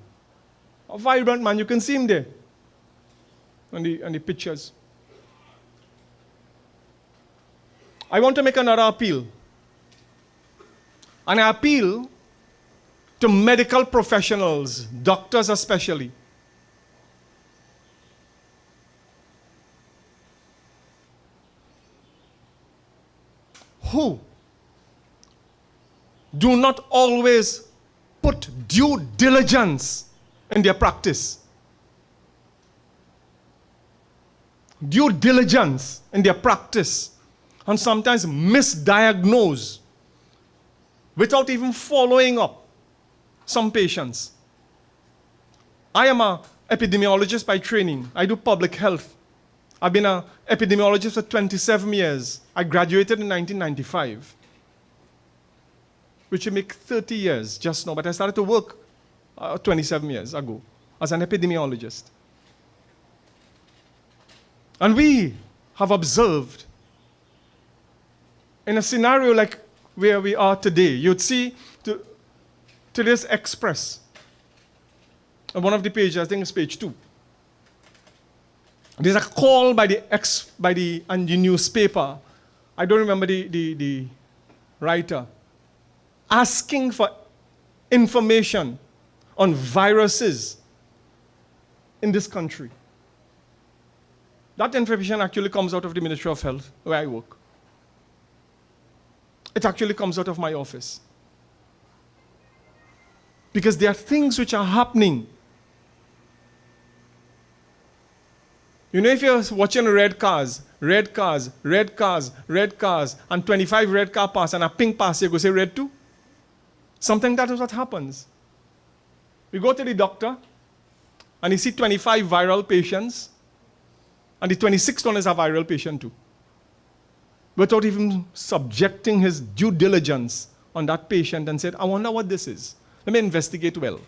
Speaker 1: A vibrant man. You can see him there on the pictures. I want to make another appeal. And I appeal to medical professionals, doctors especially. Who do not always put due diligence in their practice. Due diligence in their practice. And sometimes misdiagnose without even following up some patients. I am an epidemiologist by training. I do public health. I've been an epidemiologist for 27 years. I graduated in 1995. Which will make 30 years just now, but I started to work 27 years ago as an epidemiologist. And we have observed in a scenario like where we are today, you'd see today's Express, on one of the pages, I think it's page 2. There's a call by the newspaper, I don't remember the writer, asking for information on viruses in this country. That information actually comes out of the Ministry of Health, where I work. It actually comes out of my office. Because there are things which are happening. You know, if you're watching red cars, and 25 red car pass and a pink pass, you go say red too? Something that is what happens. We go to the doctor, and he see 25 viral patients, and the 26th one is a viral patient too. Without even subjecting his due diligence on that patient and said, I wonder what this is. Let me investigate well.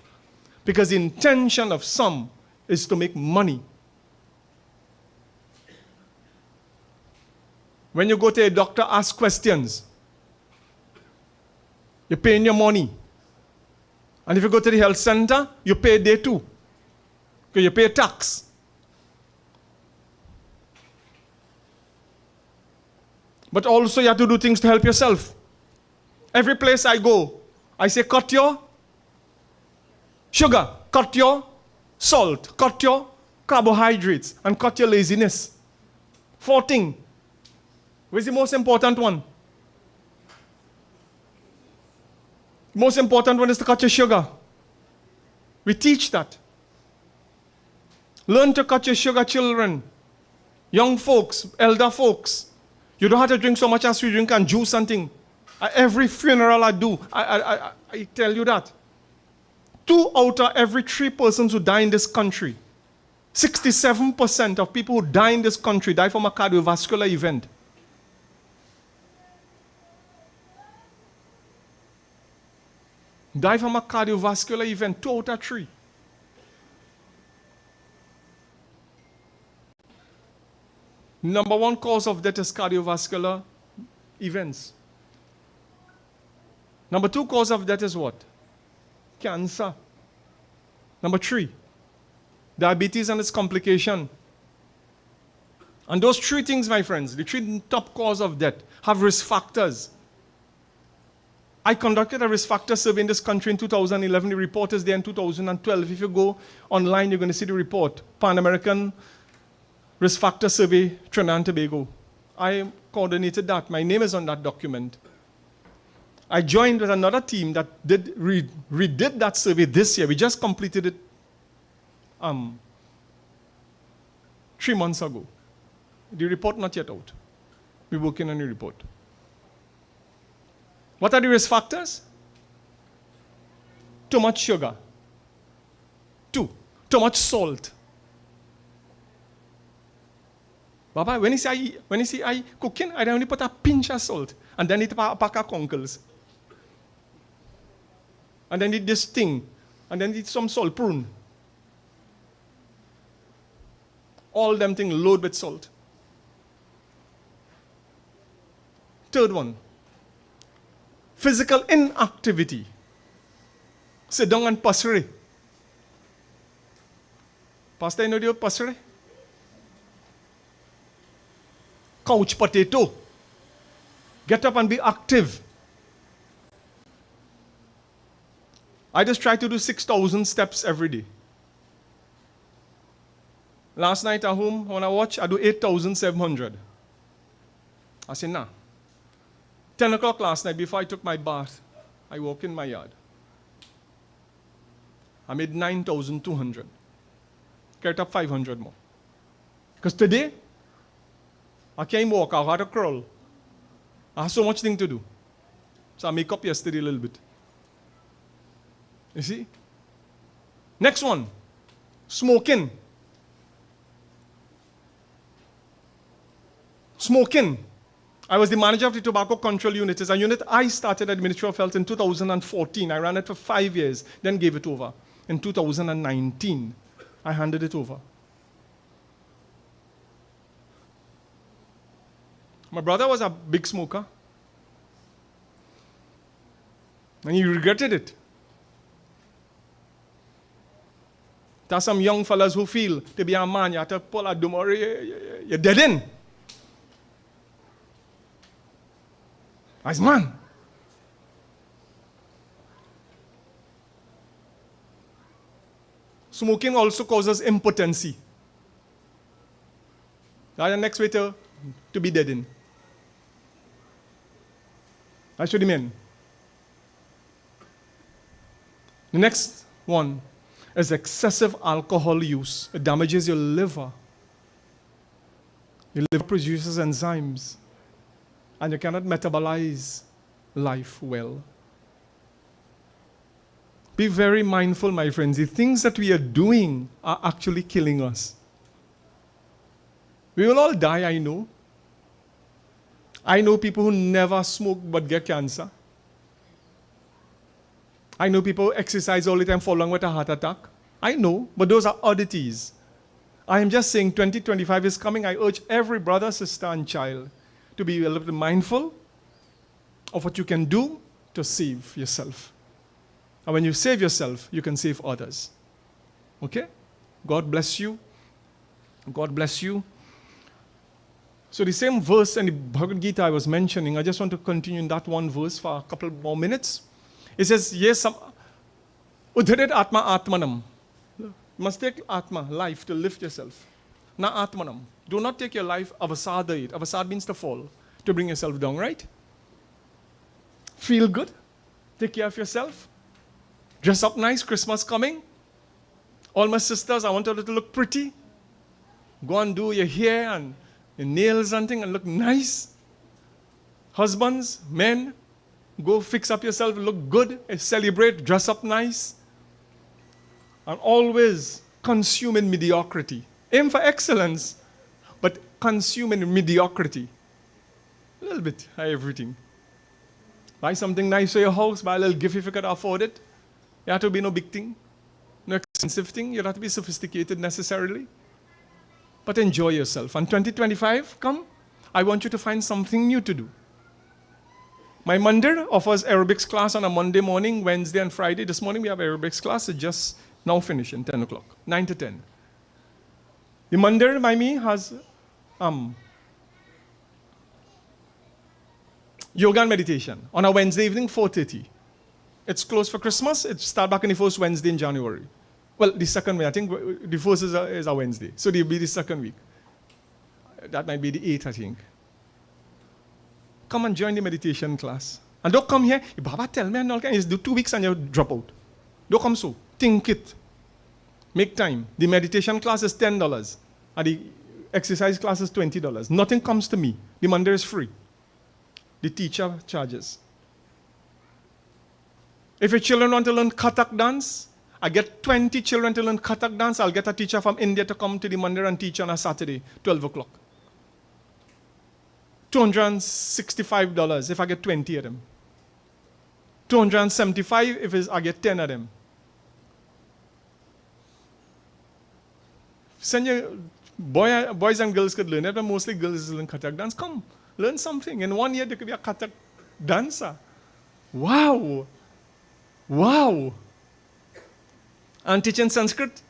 Speaker 1: Because the intention of some is to make money. When you go to a doctor, ask questions. You're paying your money. And if you go to the health center, you pay there too. Because you pay tax. But also you have to do things to help yourself. Every place I go, I say cut your sugar, cut your salt, cut your carbohydrates, and cut your laziness. 4 things. Where's the most important one? The most important one is to cut your sugar. We teach that. Learn to cut your sugar, children. Young folks, elder folks. You don't have to drink so much as we drink and juice something. Every funeral I do, I tell you that. 2 out of every 3 persons who die in this country, 67% of people who die in this country die from a cardiovascular event. Die from a cardiovascular event, 2 out of 3. Number 1 cause of death is cardiovascular events. Number 2 cause of death is what? cancer. Number 3, diabetes and its complication. And those 3 things, my friends, the 3 top cause of death, have risk factors. I conducted a risk factor survey in this country in 2011. The report is there in 2012. If you go online, you're going to see the report. Pan American Risk Factor Survey, Trinidad and Tobago. I coordinated that. My name is on that document. I joined with another team that redid that survey this year. We just completed it 3 months ago. The report not yet out. We're working on the report. What are the risk factors? Too much sugar. 2, too much salt. Baba, when you say I cooking, I only put a pinch of salt, and then it a pack of conkles. And then eat this thing, and then eat some salt prune. All them things load with salt. 3rd one, physical inactivity. Sit down and passery. Pastor, you know the passery? Couch potato. Get up and be active. I just try to do 6,000 steps every day. Last night at home, when I watch, I do 8,700. I said, nah. 10 o'clock last night, before I took my bath, I walked in my yard. I made 9,200. Get up 500 more. Because today, I can't walk, I had to crawl. I have so much thing to do. So I make up yesterday a little bit. You see? Next one, smoking. Smoking. I was the manager of the Tobacco Control Unit. It's a unit I started at the Ministry of Health in 2014. I ran it for 5 years, then gave it over. In 2019, I handed it over. My brother was a big smoker. And he regretted it. There are some young fellas who feel to be a man, you have to pull a dummer, you're dead in. As man. Smoking also causes impotency. That's the next way to be dead in. I should men. The next one is excessive alcohol use. It damages your liver. Your liver produces enzymes. And you cannot metabolize life well. Be very mindful, my friends. The things that we are doing are actually killing us. We will all die, I know. I know people who never smoke but get cancer. I know people who exercise all the time fall along with a heart attack. I know, but those are oddities. I am just saying 2025 is coming. I urge every brother, sister, and child to be a little bit mindful of what you can do to save yourself. And when you save yourself, you can save others. Okay? God bless you. God bless you. So the same verse in the Bhagavad Gita I was mentioning, I just want to continue in that one verse for a couple more minutes. It says, yes, udharit atma atmanam. You must take atma, life, to lift yourself. Na atmanam. Do not take your life avasadait. Avasad means to fall, to bring yourself down, right? Feel good. Take care of yourself. Dress up nice. Christmas coming. All my sisters, I want you to look pretty. Go and do your hair and your nails and things and look nice. Husbands, men, go fix up yourself, look good, celebrate, dress up nice. And always consume in mediocrity. Aim for excellence, but consume in mediocrity. A little bit of everything. Buy something nice for your house, buy a little gift if you can afford it. It have to be no big thing, no expensive thing. You don't have to be sophisticated necessarily. But enjoy yourself. And 2025, come, I want you to find something new to do. My mandir offers aerobics class on a Monday morning, Wednesday and Friday. This morning we have aerobics class. It's just now finishing, 10 o'clock, 9 to 10. The mandir by me has yoga and meditation on a Wednesday evening, 4:30. It's closed for Christmas. It starts back on the first Wednesday in January. Well, the second week. I think the first is a Wednesday. So it'll be the second week. That might be the 8th, I think. Come and join the meditation class. And don't come here. Baba tell me and all kinds. Do 2 weeks and you drop out. Don't come so. Think it. Make time. The meditation class is $10. And the exercise class is $20. Nothing comes to me. The mandir is free. The teacher charges. If your children want to learn Kathak dance, I get 20 children to learn Kathak dance. I'll get a teacher from India to come to the mandir and teach on a Saturday, 12 o'clock. $265 if I get 20 of them. $275 if I get 10 of them. Send your boys and girls could learn it, but mostly girls learn Kathak dance. Come, learn something. In 1 year, there could be a Kathak dancer. Wow. Wow. And teaching Sanskrit.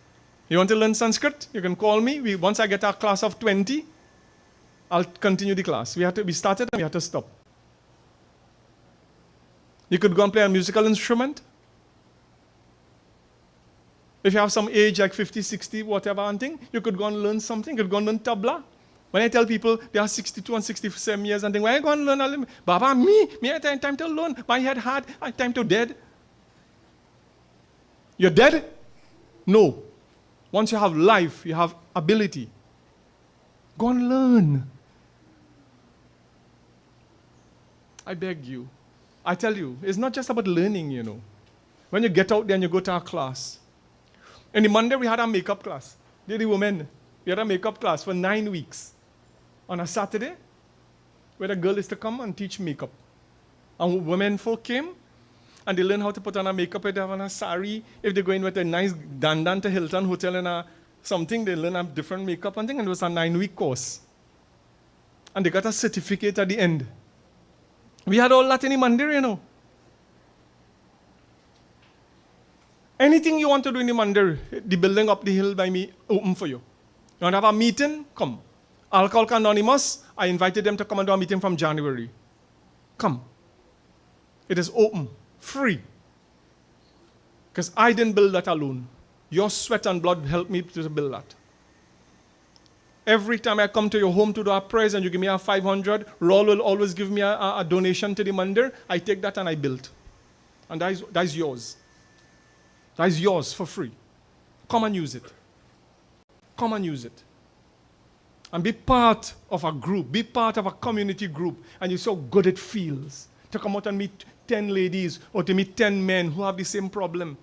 Speaker 1: You want to learn Sanskrit? You can call me. Once I get our class of 20, I'll continue the class. We started and we had to stop. You could go and play a musical instrument. If you have some age like 50, 60, whatever and thing, you could go and learn something. You could go and learn tabla. When I tell people they are 62 and 67 years and think, why are you going to learn all them? Baba, me I have time to learn. My head hard, I have time to dead. You're dead? No. Once you have life, you have ability. Go and learn. I beg you. I tell you, it's not just about learning, you know. When you get out there and you go to our class. In the Monday, we had a makeup class. The women, we had a makeup class for 9 weeks. On a Saturday, where the girl is to come and teach makeup. And women folk came, and they learn how to put on a makeup. If they have on a sari, if they go in with a nice dandan to Hilton Hotel and something, they learn a different makeup and thing, and it was a 9-week course. And they got a certificate at the end. We had all that in the mandir, you know. Anything you want to do in the mandir, the building up the hill by me, open for you. You want to have a meeting? Come. Alcoholic Anonymous, I invited them to come and do a meeting from January. Come. It is open, free. Because I didn't build that alone. Your sweat and blood helped me to build that. Every time I come to your home to do our prayers and you give me a 500, Raul will always give me a donation to the mandir. I take that and I build. And that is yours. That is yours for free. Come and use it. Come and use it. And be part of a group. Be part of a community group. And you see how good it feels to come out and meet 10 ladies or to meet 10 men who have the same problem.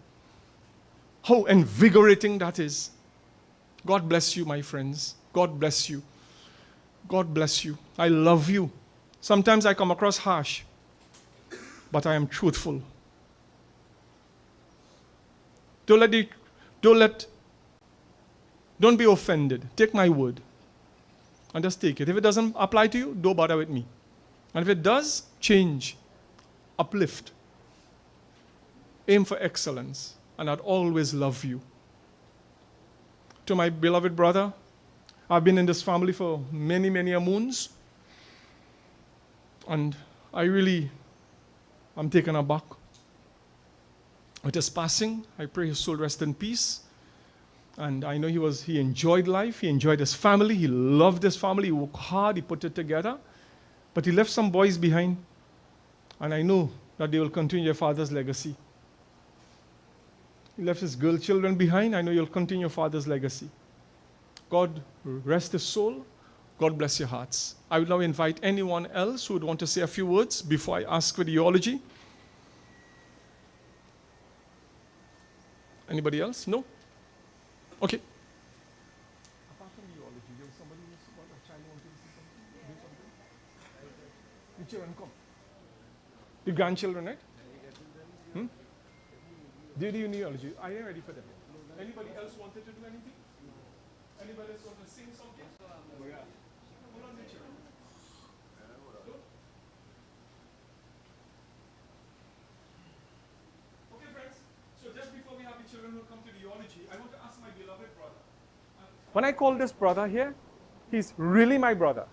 Speaker 1: How invigorating that is. God bless you, my friends. God bless you. God bless you. I love you. Sometimes I come across harsh, but I am truthful. Don't be offended. Take my word. And just take it. If it doesn't apply to you, don't bother with me. And if it does, change. Uplift. Aim for excellence. And I'd always love you. To my beloved brother, I've been in this family for many, many moons. And I'm taken aback. With his passing, I pray his soul rest in peace. And I know he enjoyed life, he enjoyed his family, he loved his family, he worked hard, he put it together. But he left some boys behind. And I know that they will continue your father's legacy. He left his girl children behind. I know you'll continue your father's legacy. God rest his soul. God bless your hearts. I will now invite anyone else who would want to say a few words before I ask for the eulogy. Anybody else? No? Okay. Apart from the eulogy, there was somebody who's got a child wanting to say something? Do something? The children come. The grandchildren, right? Did you eulogy? I am ready for them. Anybody else wanted to do anything? Anybody else want to sing something? Hold on, the children. When I call this brother here, he's really my brother.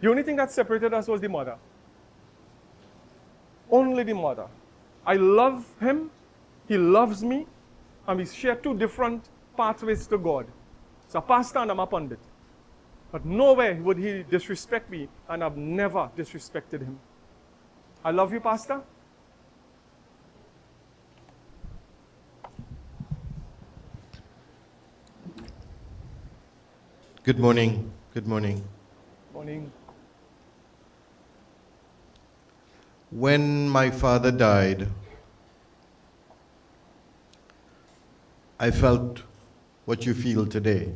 Speaker 1: The only thing that separated us was the mother. Only the mother. I love him, he loves me, and we share two different pathways to God. So a pastor and I'm a pundit. But nowhere would he disrespect me, and I've never disrespected him. I love you, Pastor.
Speaker 2: Good morning. Good morning.
Speaker 1: Morning.
Speaker 2: When my father died, I felt what you feel today.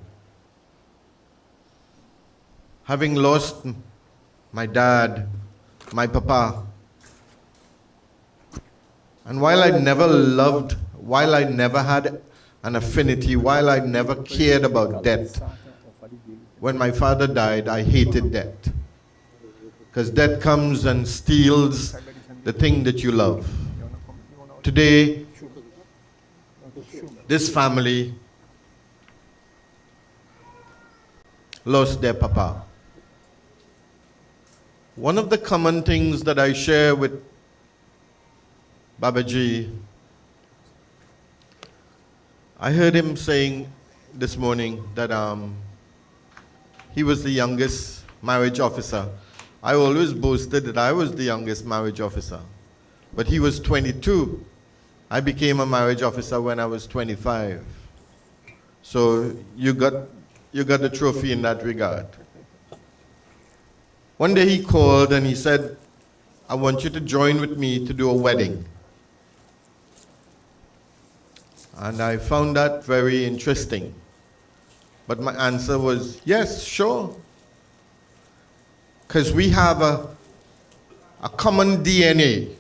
Speaker 2: Having lost my dad, my papa, and while I never loved, while I never had an affinity, while I never cared about death, when my father died, I hated death. Because death comes and steals the thing that you love. Today, this family lost their papa. One of the common things that I share with Babaji, I heard him saying this morning that he was the youngest marriage officer. I always boasted that I was the youngest marriage officer, but he was 22. I became a marriage officer when I was 25. So you got the trophy in that regard. One day he called and he said, I want you to join with me to do a wedding. And I found that very interesting. But my answer was, yes, sure. Because we have a common DNA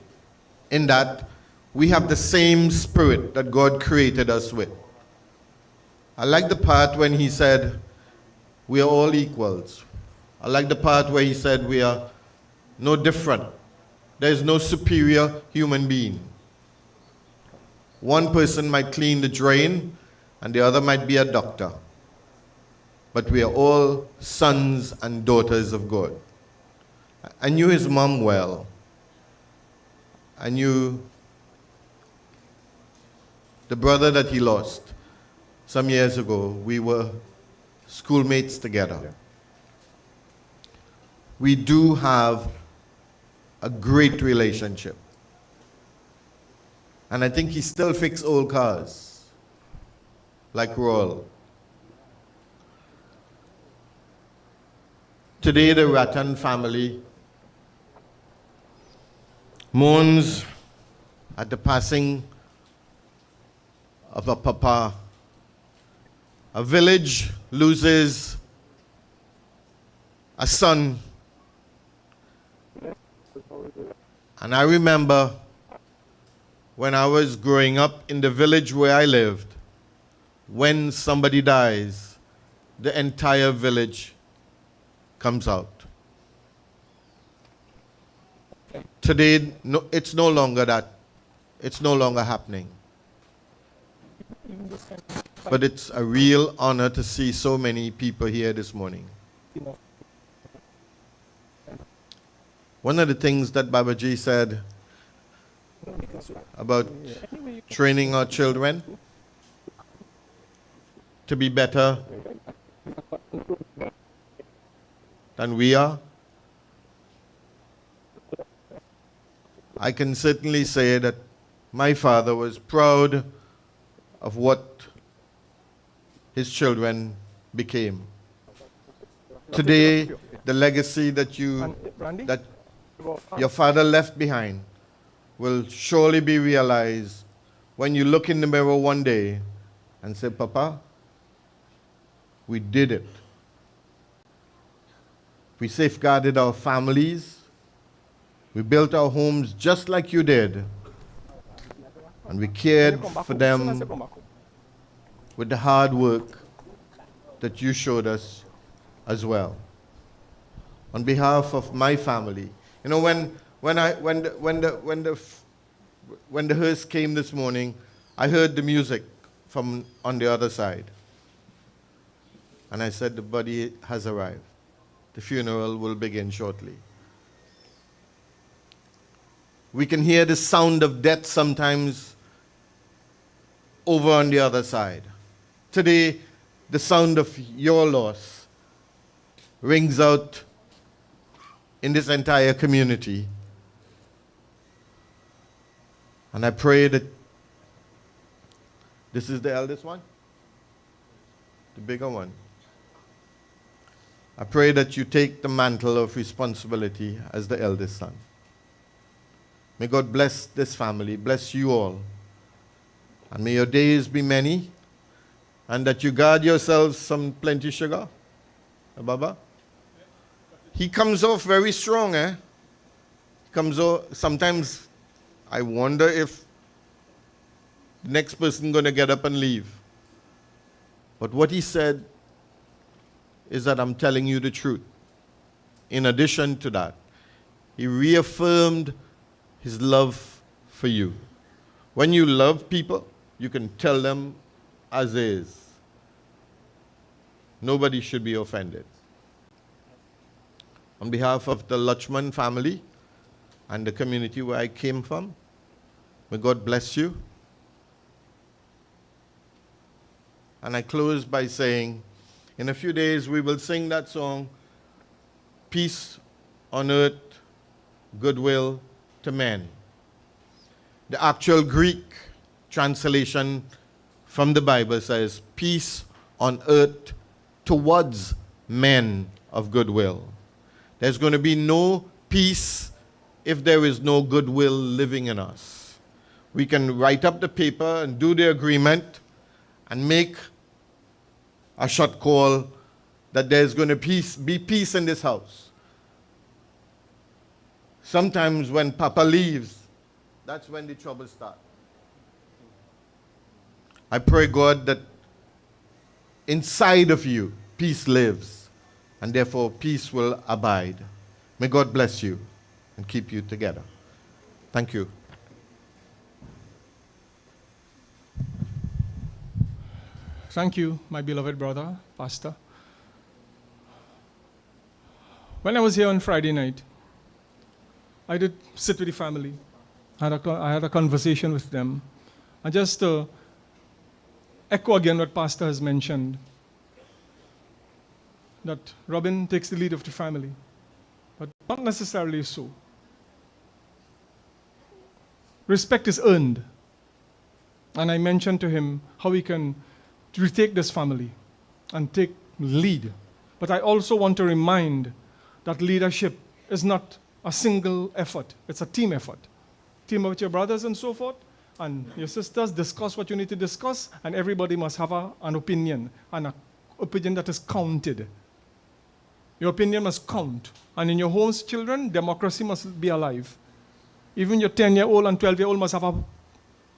Speaker 2: in that we have the same spirit that God created us with. I like the part when he said, we are all equals. I like the part where he said we are no different. There is no superior human being. One person might clean the drain and the other might be a doctor. But we are all sons and daughters of God. I knew his mom well. I knew the brother that he lost some years ago. We were schoolmates together. We do have a great relationship. And I think he still fixes old cars, like Royal. Today, the Rattan family mourns at the passing of a papa. A village loses a son. And I remember when I was growing up in the village where I lived, when somebody dies, the entire village comes out. Today, no, it's no longer that. It's no longer happening. But it's a real honor to see so many people here this morning. One of the things that Babaji said about training our children to be better than we are, I can certainly say that my father was proud of what his children became. Today, the legacy that your father left behind will surely be realized when you look in the mirror one day and say, Papa, we did it. We safeguarded our families. We built our homes just like you did. And we cared for them with the hard work that you showed us as well. On behalf of my family, you know, when the hearse came this morning, I heard the music from on the other side. And I said, the body has arrived. The funeral will begin shortly. We can hear the sound of death sometimes over on the other side. Today, the sound of your loss rings out in this entire community. And I pray that this is the eldest one, the bigger one. I pray that you take the mantle of responsibility as the eldest son. May God bless this family, bless you all. And may your days be many, and that you guard yourselves some plenty sugar. Baba? He comes off very strong, eh? Comes off, sometimes I wonder if the next person going to get up and leave. But what he said is that I'm telling you the truth. In addition to that, he reaffirmed his love for you. When you love people, you can tell them as is. Nobody should be offended. On behalf of the Lachman family and the community where I came from, may God bless you. And I close by saying, in a few days we will sing that song, Peace on Earth, Goodwill to Men. The actual Greek translation from the Bible says, peace on earth towards men of goodwill. There's going to be no peace if there is no goodwill living in us. We can write up the paper and do the agreement and make a short call that there's going to be peace in this house. Sometimes when Papa leaves, that's when the trouble starts. I pray, God, that inside of you, peace lives, and therefore peace will abide. May God bless you and keep you together. Thank you.
Speaker 1: Thank you, my beloved brother, Pastor. When I was here on Friday night, I did sit with the family. I had a conversation with them. And just to echo again what Pastor has mentioned, that Robin takes the lead of the family, but not necessarily so. Respect is earned. And I mentioned to him how we can retake this family and take lead. But I also want to remind that leadership is not a single effort. It's a team effort. Team with your brothers and so forth, and your sisters, discuss what you need to discuss, and everybody must have an opinion, and an opinion that is counted. Your opinion must count. And in your homes, children, democracy must be alive. Even your 10-year-old and 12-year-old must have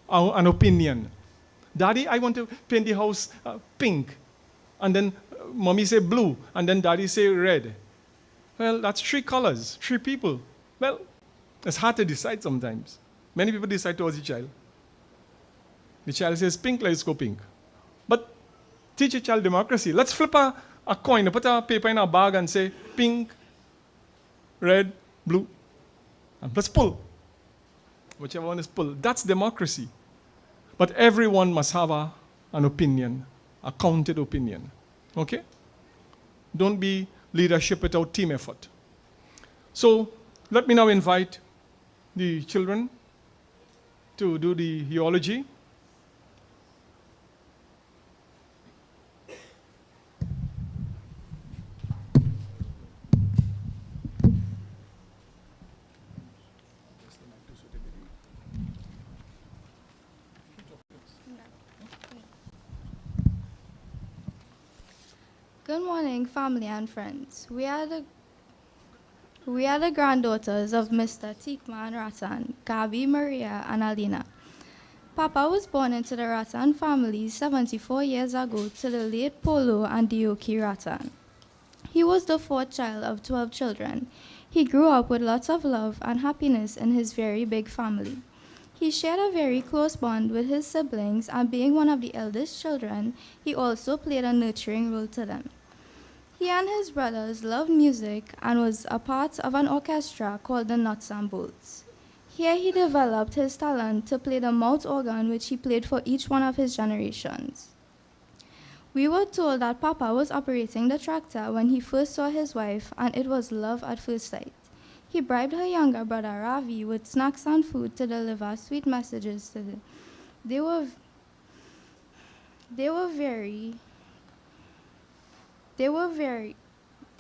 Speaker 1: an opinion. Daddy, I want to paint the house pink. And then mommy say blue, and then daddy say red. Well, that's 3 colors, 3 people. Well, it's hard to decide sometimes. Many people decide towards the child. The child says pink, let's go pink. But teach a child democracy. Let's flip a coin, put a paper in a bag and say pink, red, blue. And let's pull. Whichever one is pull. That's democracy. But everyone must have an opinion, a counted opinion. Okay? Don't be leadership without team effort. So let me now invite the children to do the eulogy.
Speaker 3: Good morning, family and friends. We are the granddaughters of Mr. Teakman Rattan, Gabi, Maria, and Alina. Papa was born into the Rattan family 74 years ago to the late Polo and Dioki Rattan. He was the 4th child of 12 children. He grew up with lots of love and happiness in his very big family. He shared a very close bond with his siblings, and being one of the eldest children, he also played a nurturing role to them. He and his brothers loved music and was a part of an orchestra called the Nuts and Bolts. Here he developed his talent to play the mouth organ, which he played for each one of his generations. We were told that Papa was operating the tractor when he first saw his wife, and it was love at first sight. He bribed her younger brother Ravi with snacks and food to deliver sweet messages to him. They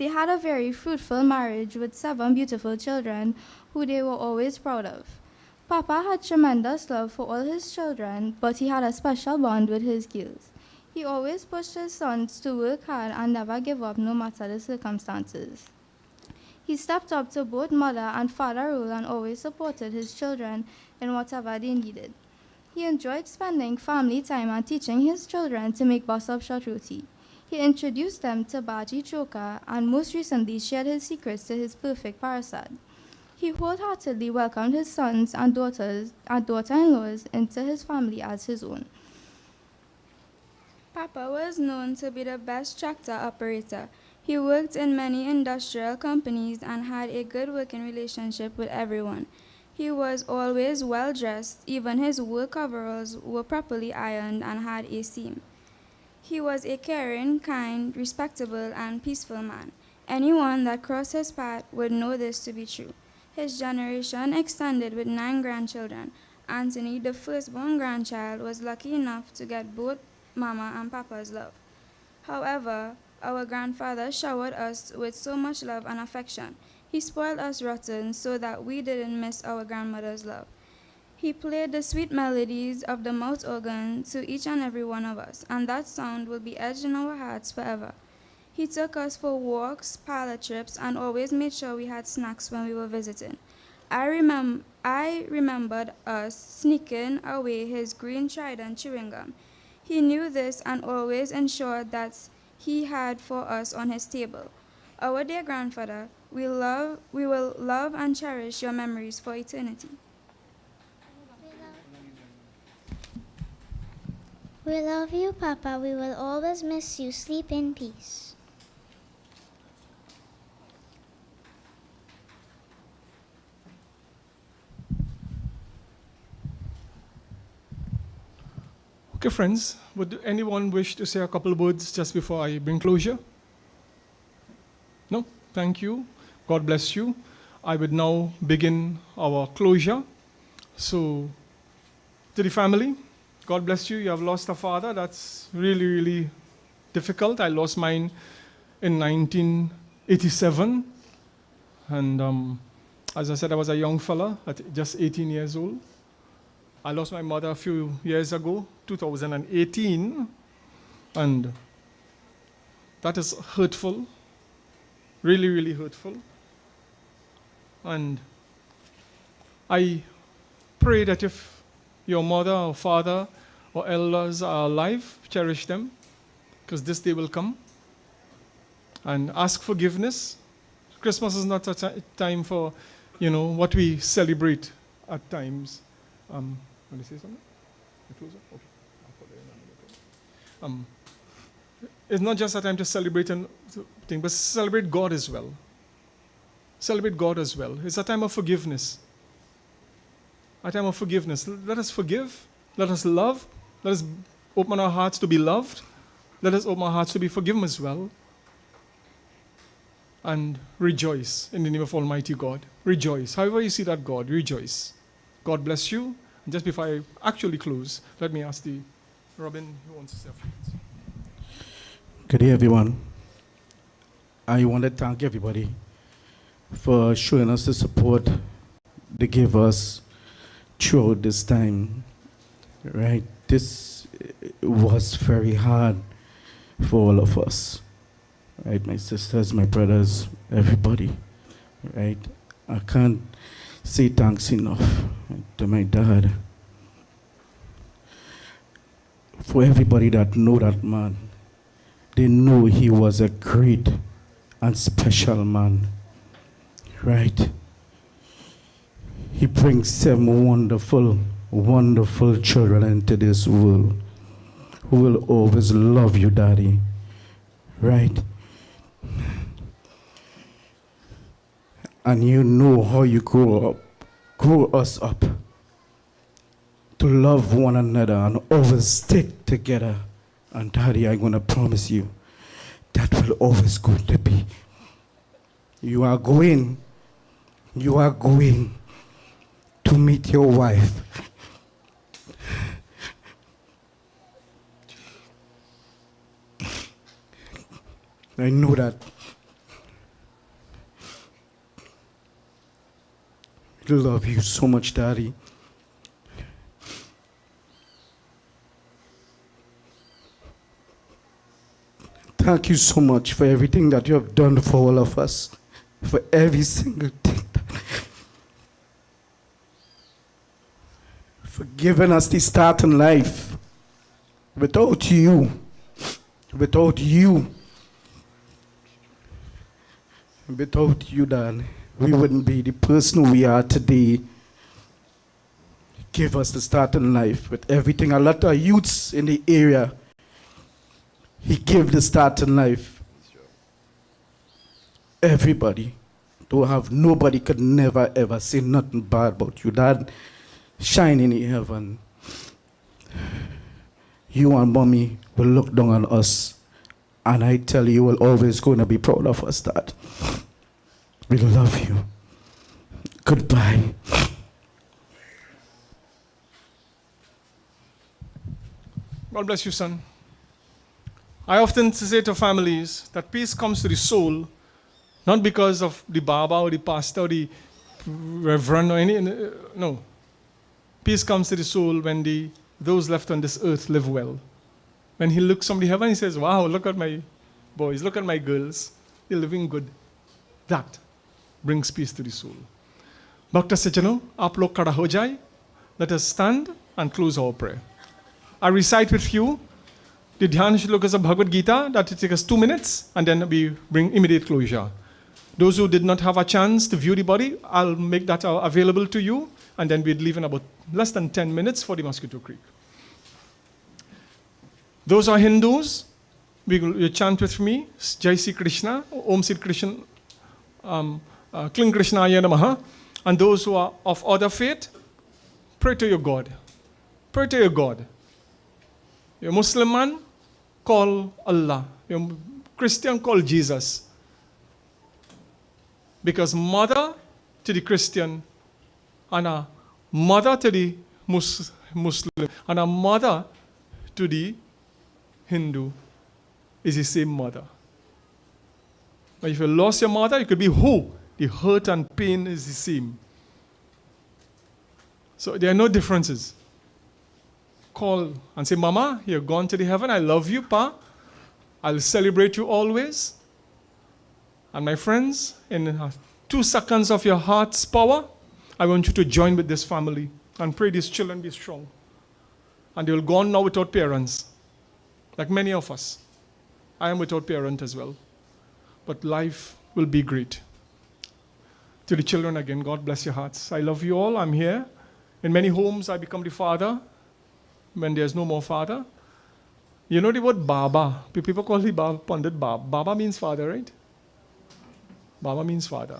Speaker 3: had a very fruitful marriage with 7 beautiful children who they were always proud of. Papa had tremendous love for all his children, but he had a special bond with his girls. He always pushed his sons to work hard and never give up no matter the circumstances. He stepped up to both mother and father role and always supported his children in whatever they needed. He enjoyed spending family time and teaching his children to make basab shot roti. He introduced them to bhaji choka and most recently shared his secrets to his perfect parasad. He wholeheartedly welcomed his sons and daughter-in-laws into his family as his own.
Speaker 4: Papa was known to be the best tractor operator. He worked in many industrial companies and had a good working relationship with everyone. He was always well dressed, even his work coveralls were properly ironed and had a seam. He was a caring, kind, respectable, and peaceful man. Anyone that crossed his path would know this to be true. His generation extended with 9 grandchildren. Anthony, the firstborn grandchild, was lucky enough to get both Mama and Papa's love. However, our grandfather showered us with so much love and affection. He spoiled us rotten so that we didn't miss our grandmother's love. He played the sweet melodies of the mouth organ to each and every one of us, and that sound will be etched in our hearts forever. He took us for walks, parlor trips, and always made sure we had snacks when we were visiting. I remembered us sneaking away his green Trident chewing gum. He knew this and always ensured that he had for us on his table. Our dear grandfather, we will love and cherish your memories for eternity.
Speaker 5: We love you, Papa. We will always miss you. Sleep in peace.
Speaker 1: Okay, friends, would anyone wish to say a couple of words just before I bring closure? No? Thank you. God bless you. I would now begin our closure. So, to the family, God bless you. You have lost a father. That's really, really difficult. I lost mine in 1987. And as I said, I was a young fella at just 18 years old. I lost my mother a few years ago, 2018. And that is hurtful. Really, really hurtful. And I pray that if your mother or father or elders are alive, cherish them, because this day will come. And ask forgiveness. Christmas is not a time for, what we celebrate at times. Want to say something? Okay. It's not just a time to celebrate and thing, but celebrate God as well. Celebrate God as well. It's a time of forgiveness. A time of forgiveness. Let us forgive. Let us love. Let us open our hearts to be loved. Let us open our hearts to be forgiven as well. And rejoice in the name of Almighty God. Rejoice. However you see that God, rejoice. God bless you. And just before I actually close, let me ask the Robin who wants to say a few words.
Speaker 6: Good day, everyone. I want to thank everybody for showing us the support they gave us throughout this time. Right? This was very hard for all of us. Right? My sisters, my brothers, everybody. Right? I can't say thanks enough to my dad. For everybody that know that man, they know he was a great and special man. Right? He brings 7 wonderful, wonderful children into this world who will always love you, Daddy. Right? And you know how you grow us up to love one another and always stick together. And Daddy, I'm going to promise you, that will always going to be. You are going to meet your wife. I know that. I love you so much, Daddy. Thank you so much for everything that you have done for all of us, for every single thing. For giving us the start in life. Without you, Dad, we wouldn't be the person we are today. Give us the start in life with everything. A lot of youths in the area, he gave the start in life. Everybody. Nobody could never ever say nothing bad about you. Dad, shine in heaven. You and Mommy will look down on us. And I tell you, we're always going to be proud of us, Dad. We love you. Goodbye.
Speaker 1: God bless you, son. I often say to families that peace comes to the soul, not because of the Baba or the pastor or the reverend or any. No. Peace comes to the soul when those left on this earth live well. When he looks from the heaven, he says, wow, look at my boys, look at my girls. They're living good. That brings peace to the soul. Bhakta Sachano, aap log khada ho jaye. Let us stand and close our prayer. I recite with you the Dhyan Shlokas of Bhagavad Gita. That will take us 2 minutes, and then we bring immediate closure. Those who did not have a chance to view the body, I'll make that available to you, and then we'd leave in about less than 10 minutes for the Mosquito Creek. Those are Hindus. You chant with me, Jai Sri Krishna, Om Sri Krishna, Kling Krishnaya Namaha. And those who are of other faith, pray to your God. Pray to your God. You're a Muslim man, call Allah. You're a Christian, call Jesus. Because mother to the Christian and a mother to the Muslim and a mother to the Hindu is the same mother. But if you lost your mother, it could be who? The hurt and pain is the same. So there are no differences. Call and say, Mama, you're gone to the heaven. I love you, Pa. I'll celebrate you always. And my friends, in 2 seconds of your heart's power, I want you to join with this family and pray these children be strong. And they will go on now without parents. Like many of us. I am without parent as well. But life will be great. To the children again, God bless your hearts. I love you all. I'm here. In many homes, I become the father when there's no more father. You know the word Baba. People call the Baba, Pandit Baba. Baba means father, right? Baba means father.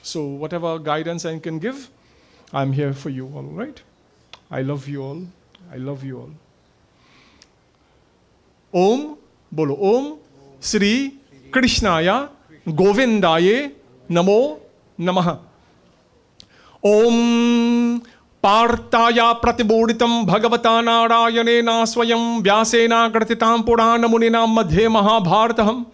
Speaker 1: So whatever guidance I can give, I'm here for you all, right? I love you all. I love you all. Om, bolo Om, Sri Krishnaya, Govindaye, Namo, Namaha. Om Partaya Pratiboditam Bhagavata Narayanena Swayam Vyasena Gratitam Purana Munina Madhe Mahabharataham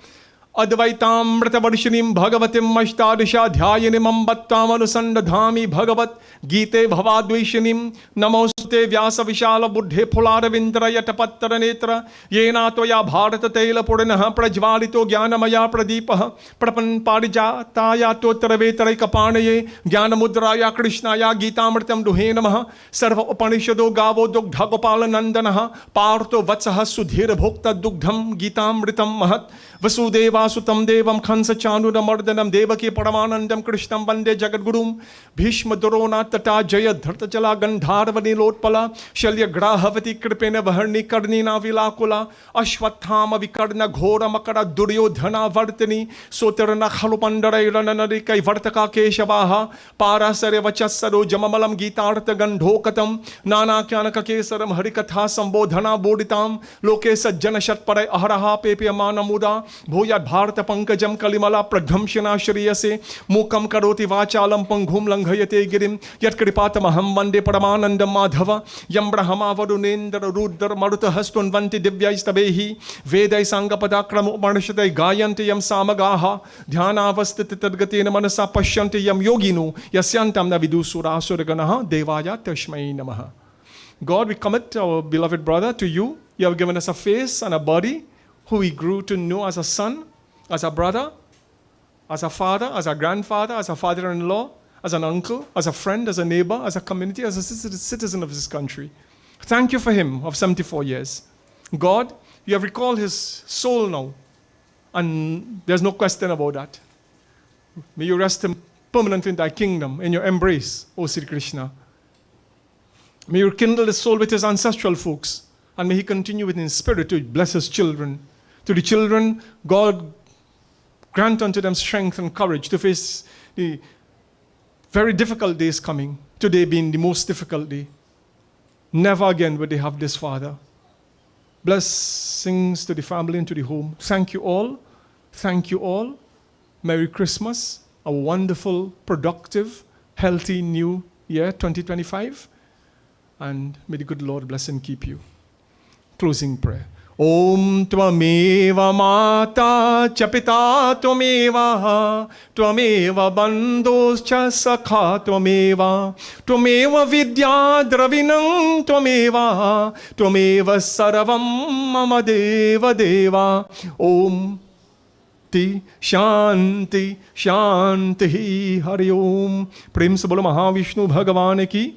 Speaker 1: Advaitam Mritavarshinim Bhagavatim Ashtadisha Dhyayanim Ambattam Anusandadhami Bhagavat Gite Bhavadvishinim Namosute Vyasa Vishala Buddhe Pulara Vindraya Tapattara Netra Yena Toya Bharata Tela Puranaha Prajvalito Gyanamaya Pradipaha Prapan Parijataya Totravetara Kapanaye Gyanamudraya Krishnaya Gitamritam Duhe Namaha Sarva Upanishado Gavo Dugdhagopala Nandanaha Parto Vatsaha Sudhira Bhokta Dugdham Gitamritam Mahat Vasudeva Sutam Devam Khansa Chanura Mardanam Devaki Paramanandam Krishnam Vande Jagadgurum Bhishma Dorona Tata Jaya Dhartachala Gandharvani Lotpala Shalya Grahavati Kripena Vaharni Karnina Vilakula Ashwathama Vikarna Ghora Makara Duryodhana Vartani Sotarana Khalupandara Iranarikai Vartaka Keshabaha Parasare Vachasaro Jamamalam Gitartha Gandhokatam Nana Kyanaka Kesaram Harikatha Sambodhana Boditam Loke Sajjana Shatparai Aharaha Pepiamana Muda Bhoyat Bharata Pankajam Kalimala Pradhamshana Shriyase Mukam Karoti Vachalam Panghum Langhayate Girim Yat Kripatamaham Vande Paramanandam Madhava Yam Brahma Varunendra Rudra Maruta Hastun Vanti Divyastabehi Vedai Sangapadakram Upanishadai Gayanti Yam Samagaha Dhyanavastiti Tadgatina Manasa Pashyanti Yam Yoginu Yasyantam Navidu Sura Suraganaha Devaya Tashmai Namaha. God, we commit our beloved brother to you. You have given us a face and a body who we grew to know as a son, as a brother, as a father, as a grandfather, as a father-in-law, as an uncle, as a friend, as a neighbor, as a community, as a citizen of this country. Thank you for him of 74 years. God, you have recalled his soul now, and there's no question about that. May you rest him permanently in thy kingdom, in your embrace, O Sri Krishna. May you kindle his soul with his ancestral folks, and may he continue in his spirit to bless his children. To the children, God grant unto them strength and courage to face the very difficult days coming, today being the most difficult day. Never again would they have this, Father. Blessings to the family and to the home. Thank you all. Thank you all. Merry Christmas. A wonderful, productive, healthy new year, 2025. And may the good Lord bless and keep you. Closing prayer. Om Tvameva Mata Chapita Tvameva Tvameva Bandhos Cha Sakha Tvameva Tvameva Vidya Dravinam Tvameva Tvameva Saravam Mama Deva Deva. Om Shanti Shanti Hari Om. Prem se bolo Mahavishnu Bhagavan ki,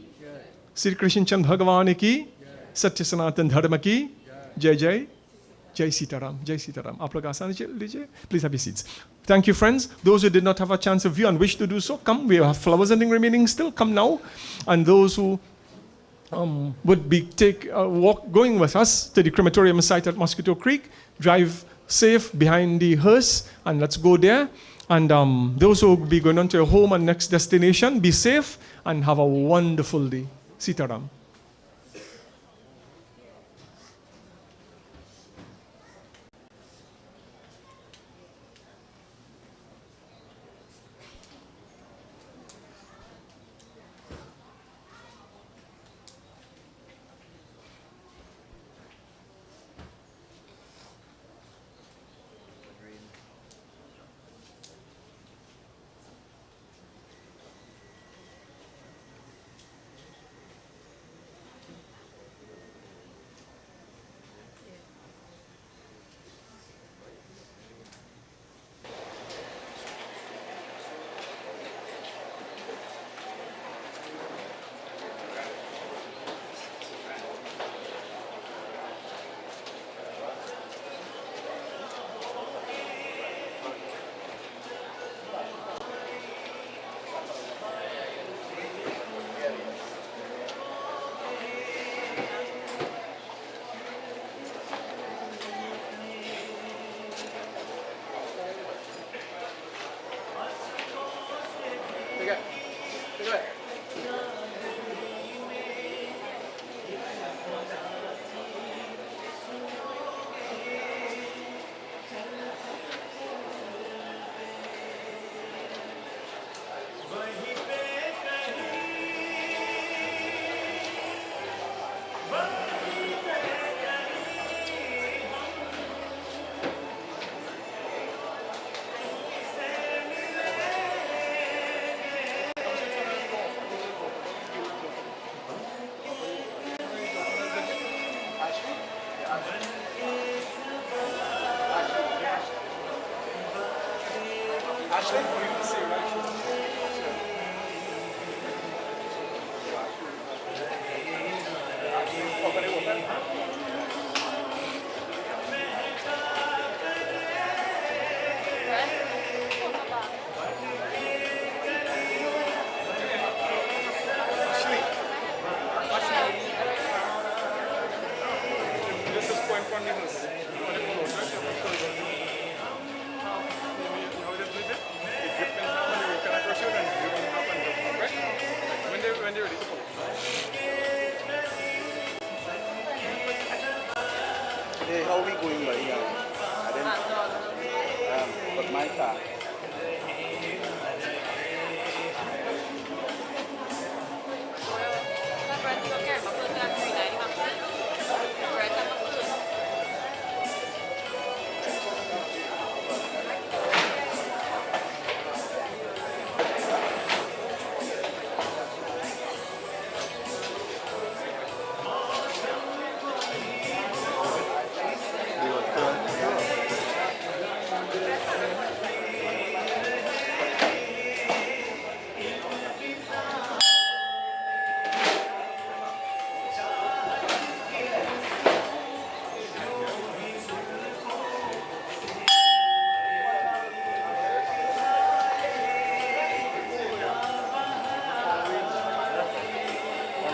Speaker 1: Sri Krishna Chand Bhagavan ki, Satya Sanatan Dharma ki, Jai Jai, Jai Sitaram, Jai Sitaram. Aap log aasan लीजिए. Please have your seats. Thank you, friends. Those who did not have a chance of view and wish to do so, come. We have flowers ending remaining still. Come now. And those who would be going with us to the crematorium site at Mosquito Creek, drive safe behind the hearse, and let's go there. And those who will be going on to your home and next destination, be safe and have a wonderful day. Sitaram. Rata.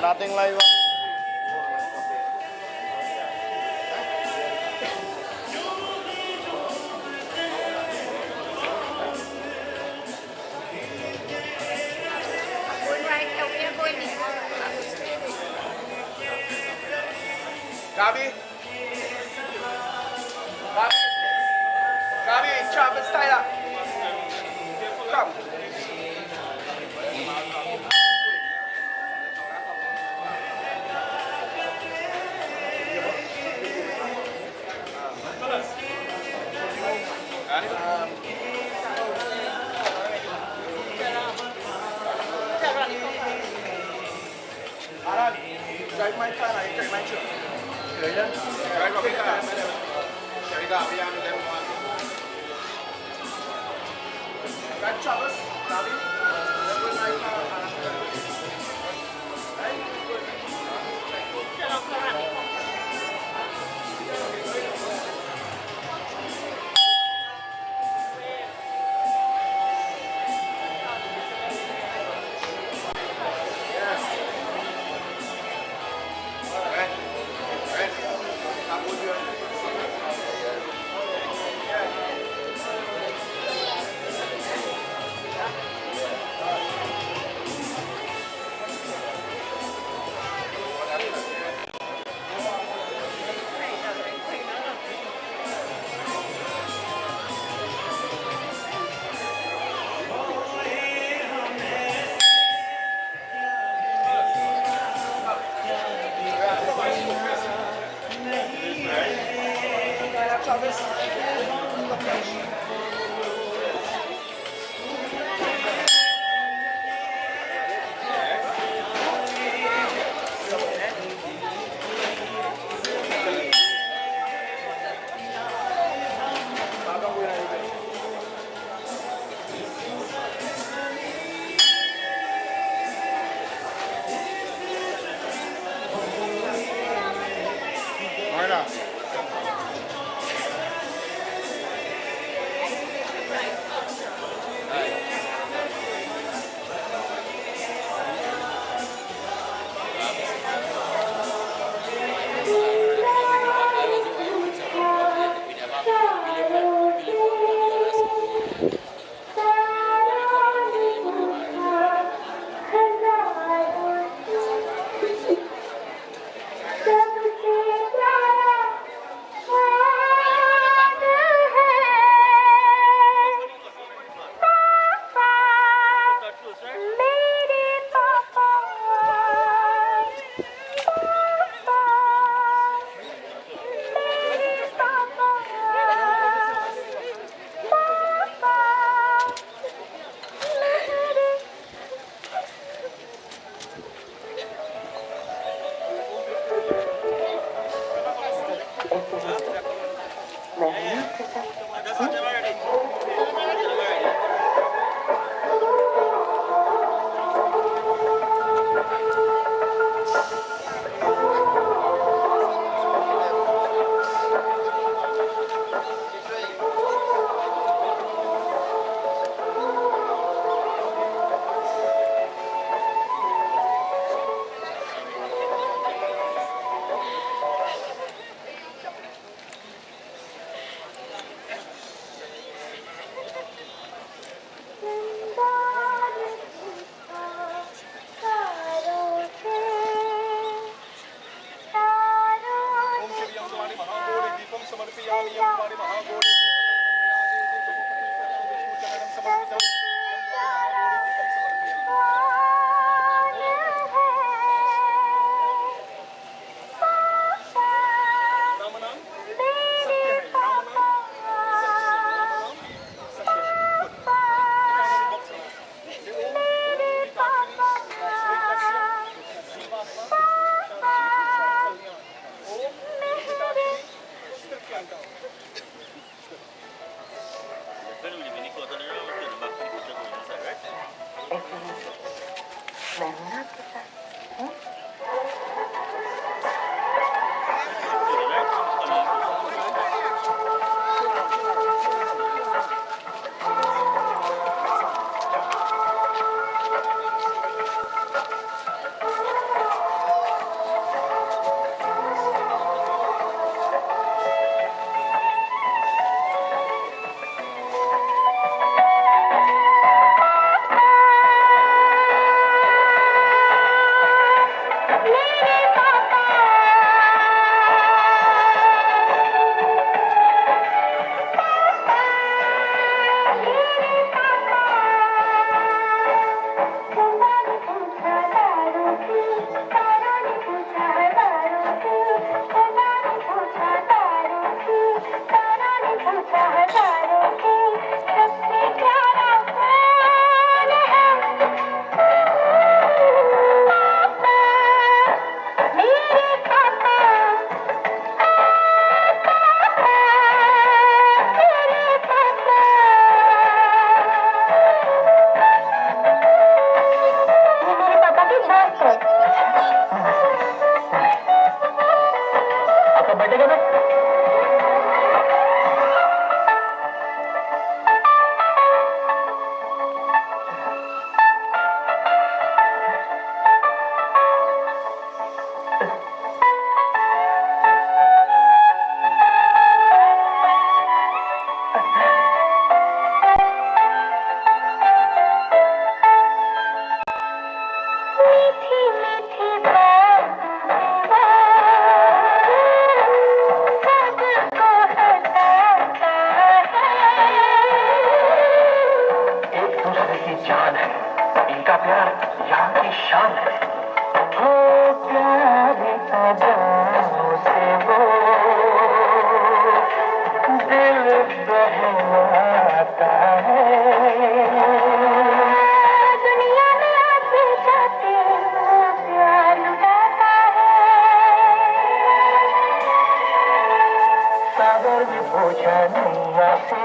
Speaker 2: Nothing like
Speaker 1: Gabi? Gabi, Travis Tyler. Come. Alan, drive my car, I drive my truck. Drive my car. Drive Travis, Gabi. Drive my car, Alan.
Speaker 7: प्यार यहाँ की शान है। ओ प्यारी अदाओं से वो दिल बहलाता है। दुनिया में आते जाते वो प्यार लुटाता है। सागर में पूछा नैया से